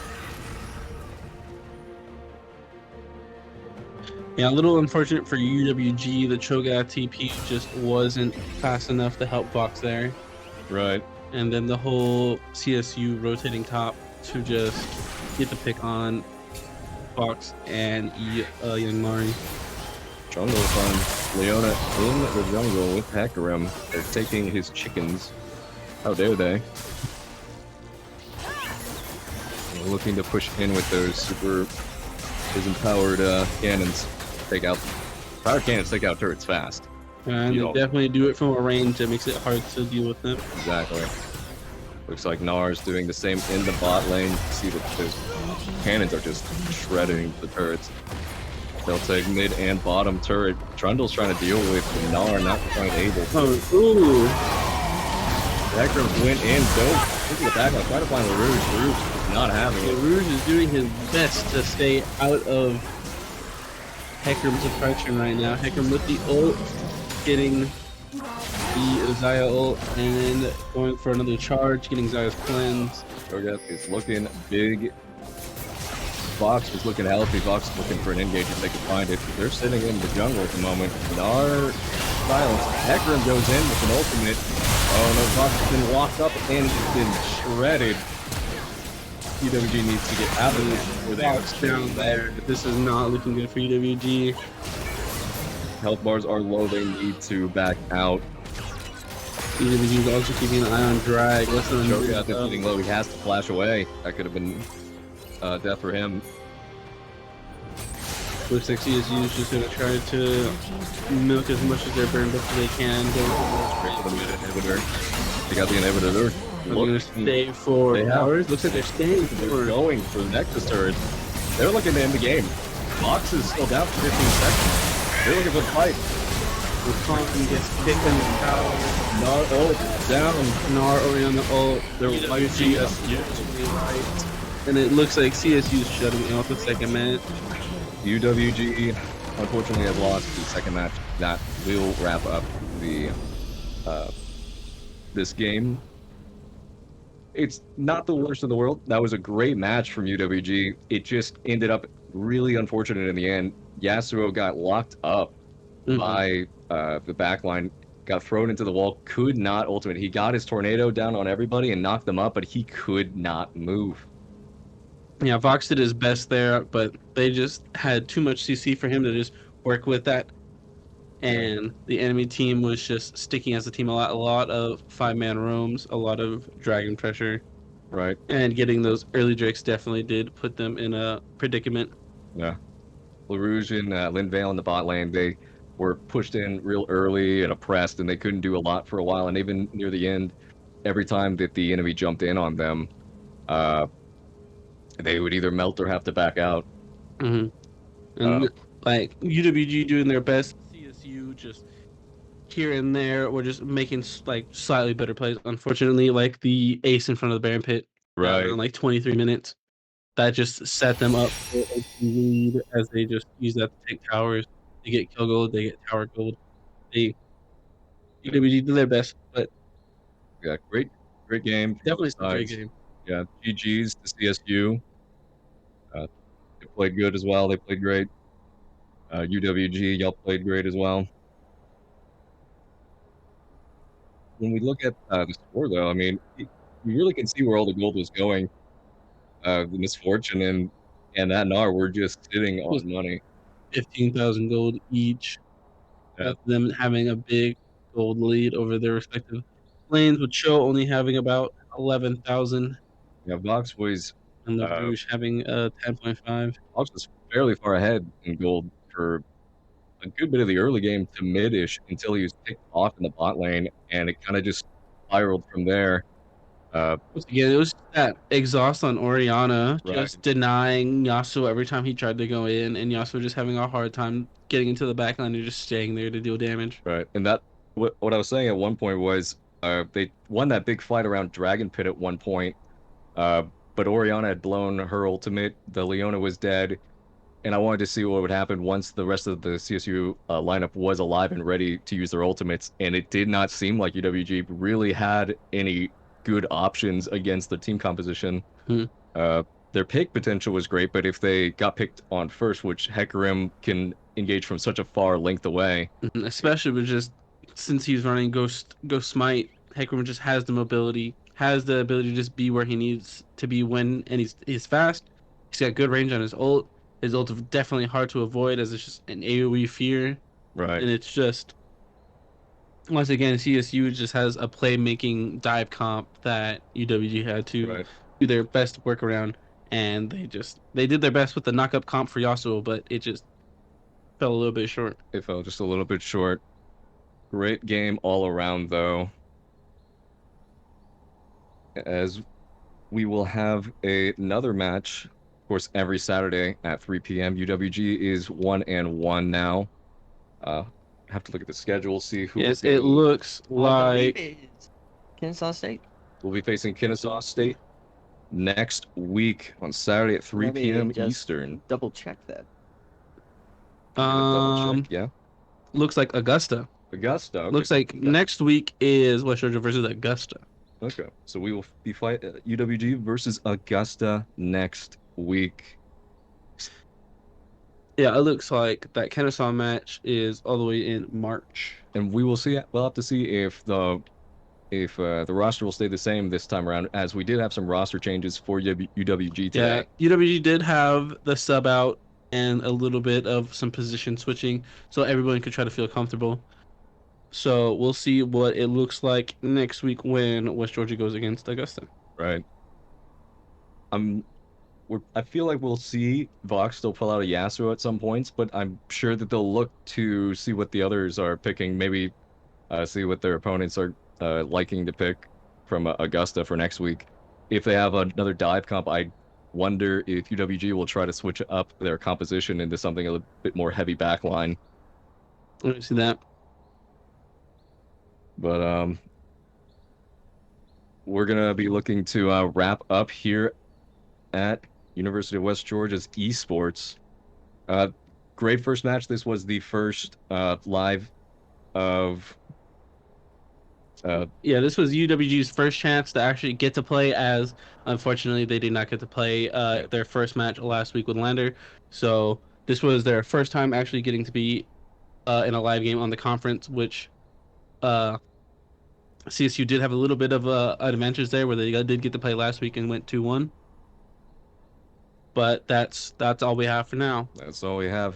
Yeah, a little unfortunate for UWG. The Cho'Gath TP just wasn't fast enough to help Vox there. Right. And then the whole CSU rotating top to just get the pick on Fox and Young Mari. Jungle Fun. Leona in the jungle with Hecarim. They're taking his chickens. How dare they? They're looking to push in with those super empowered cannons. Take out power cannons. Take out turrets fast. And they definitely do it from a range that makes it hard to deal with them. Exactly. Looks like Nar's doing the same in the bot lane. You see that those cannons are just shredding the turrets. They'll take mid and bottom turret. Trundle's trying to deal with Gnar, not quite able to. Oh, ooh. Hecarim went in, taking the back, trying to find LaRouge. LaRouge is not having it. LaRouge is doing his best to stay out of Hecarim's oppression right now. Hecarim with the ult, getting the Xayah ult, and then going for another charge, getting Xayah's cleanse. Sho'Gath is looking big. Vox is looking healthy. Vox is looking for an engage if they can find it. They're sitting in the jungle at the moment. Gnar silence. Hecarim goes in with an ultimate. Oh no, Vox has been locked up and has been shredded. UWG needs to get out of this. Vox down there. This is not looking good for UWG. Health bars are low. They need to back out. UWG is also keeping an eye on drag. Less than a minute. Sho'Gath is getting low. He has to flash away. That could have been death for him. Looks like CSU is just going to try to milk as much as they're burned up as they can. Straight for the mid inhibitor. They got the inhibitor. They're going to stay for hours. Looks like they're staying They're for going for the Nexus turret. They're looking to end the game. Vox is still down for 15 seconds. They're looking for the fight. Wisconsin gets kicked in the tower. Gnar ult down. Gnar already on the ult. They're like CSU. And it looks like CSU is shutting off the second match. UWG unfortunately has lost the second match. That will wrap up the this game. It's not the worst in the world. That was a great match from UWG. It just ended up really unfortunate in the end. Yasuo got locked up by the backline, got thrown into the wall, could not ultimate. He got his tornado down on everybody and knocked them up, but he could not move. Yeah, Vox did his best there, but they just had too much CC for him to just work with that. And the enemy team was just sticking as a team a lot of 5-man roams, a lot of dragon pressure. Right. And getting those early drakes definitely did put them in a predicament. Yeah. LaRouge and Linvale in the bot lane, they were pushed in real early and oppressed, and they couldn't do a lot for a while. And even near the end, every time that the enemy jumped in on them, they would either melt or have to back out. And like UWG doing their best, CSU just here and there were just making like slightly better plays. Unfortunately, like the ace in front of the Baron pit, in like 23 minutes, that just set them up for a lead as they just use that to take towers. They get kill gold, they get tower gold. UWG did their best, but yeah, great game. Definitely still a great game. Yeah, GG's to CSU. They played good as well. They played great. UWG, y'all played great as well. When we look at the score, though, I mean, you really can see where all the gold was going. The Misfortune and that Gnar were just sitting on money. 15,000 gold each. Yeah. Them having a big gold lead over their respective lanes, with Cho only having about 11,000. Yeah, Vox was And the Rouge having 10.5. Vox was fairly far ahead in gold for a good bit of the early game to mid-ish until he was picked off in the bot lane, and it kind of just spiraled from there. Once again, it was that exhaust on Orianna, just denying Yasuo every time he tried to go in, and Yasuo just having a hard time getting into the backline and just staying there to deal damage. Right, and that what I was saying at one point was they won that big fight around Dragon Pit at one point, but Orianna had blown her ultimate, the Leona was dead, and I wanted to see what would happen once the rest of the CSU lineup was alive and ready to use their ultimates, and it did not seem like UWG really had any good options against the team composition. Their pick potential was great, but if they got picked on first, which Hecarim can engage from such a far length away. Especially with just since he's running Ghost Smite, Hecarim just has the mobility, has the ability to just be where he needs to be and he's fast. He's got good range on his ult. His ult is definitely hard to avoid as it's just an AoE fear, Right. and it's just once again CSU just has a playmaking dive comp that UWG had to do their best work around, and they did their best with the knock-up comp for Yasuo, but it just fell a little bit short. It fell just a little bit short. Great game all around, though. As we will have another match, of course, every Saturday at 3 p.m. UWG is 1-1 now. Have to look at the schedule, see who. Yes, it looks like Kennesaw State. We'll be facing Kennesaw State next week on Saturday at 3 Let me p.m. just Eastern. Double check that. Double check, yeah. looks like Augusta. Augusta. Okay. Looks like next week is West Georgia versus Augusta. Okay, so we will be fight UWG versus Augusta next week. Yeah, it looks like that Kennesaw match is all the way in March. And we will see. We'll have to see if the roster will stay the same this time around, as we did have some roster changes for UWG today. Yeah, UWG did have the sub out and a little bit of some position switching, so everyone could try to feel comfortable. So we'll see what it looks like next week when West Georgia goes against Augusta. Right. I feel like we'll see Vox still pull out a Yasuo at some points, but I'm sure that they'll look to see what the others are picking, maybe see what their opponents are liking to pick from Augusta for next week. If they have another dive comp, I wonder if UWG will try to switch up their composition into something a little bit more heavy backline. I see that. But we're going to be looking to wrap up here at University of West Georgia's Esports. Great first match. This was the first live of... yeah, this was UWG's first chance to actually get to play, as unfortunately they did not get to play their first match last week with Lander. So this was their first time actually getting to be in a live game on the conference, which CSU did have a little bit of adventures there where they did get to play last week and went 2-1. But that's all we have for now. That's all we have.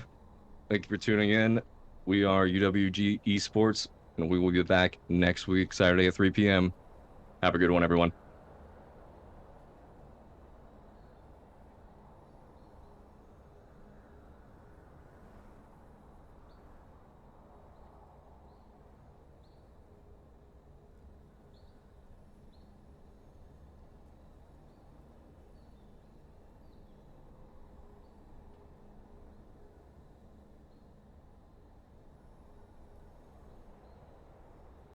Thank you for tuning in. We are UWG Esports, and we will be back next week, Saturday at 3 p.m. Have a good one, everyone.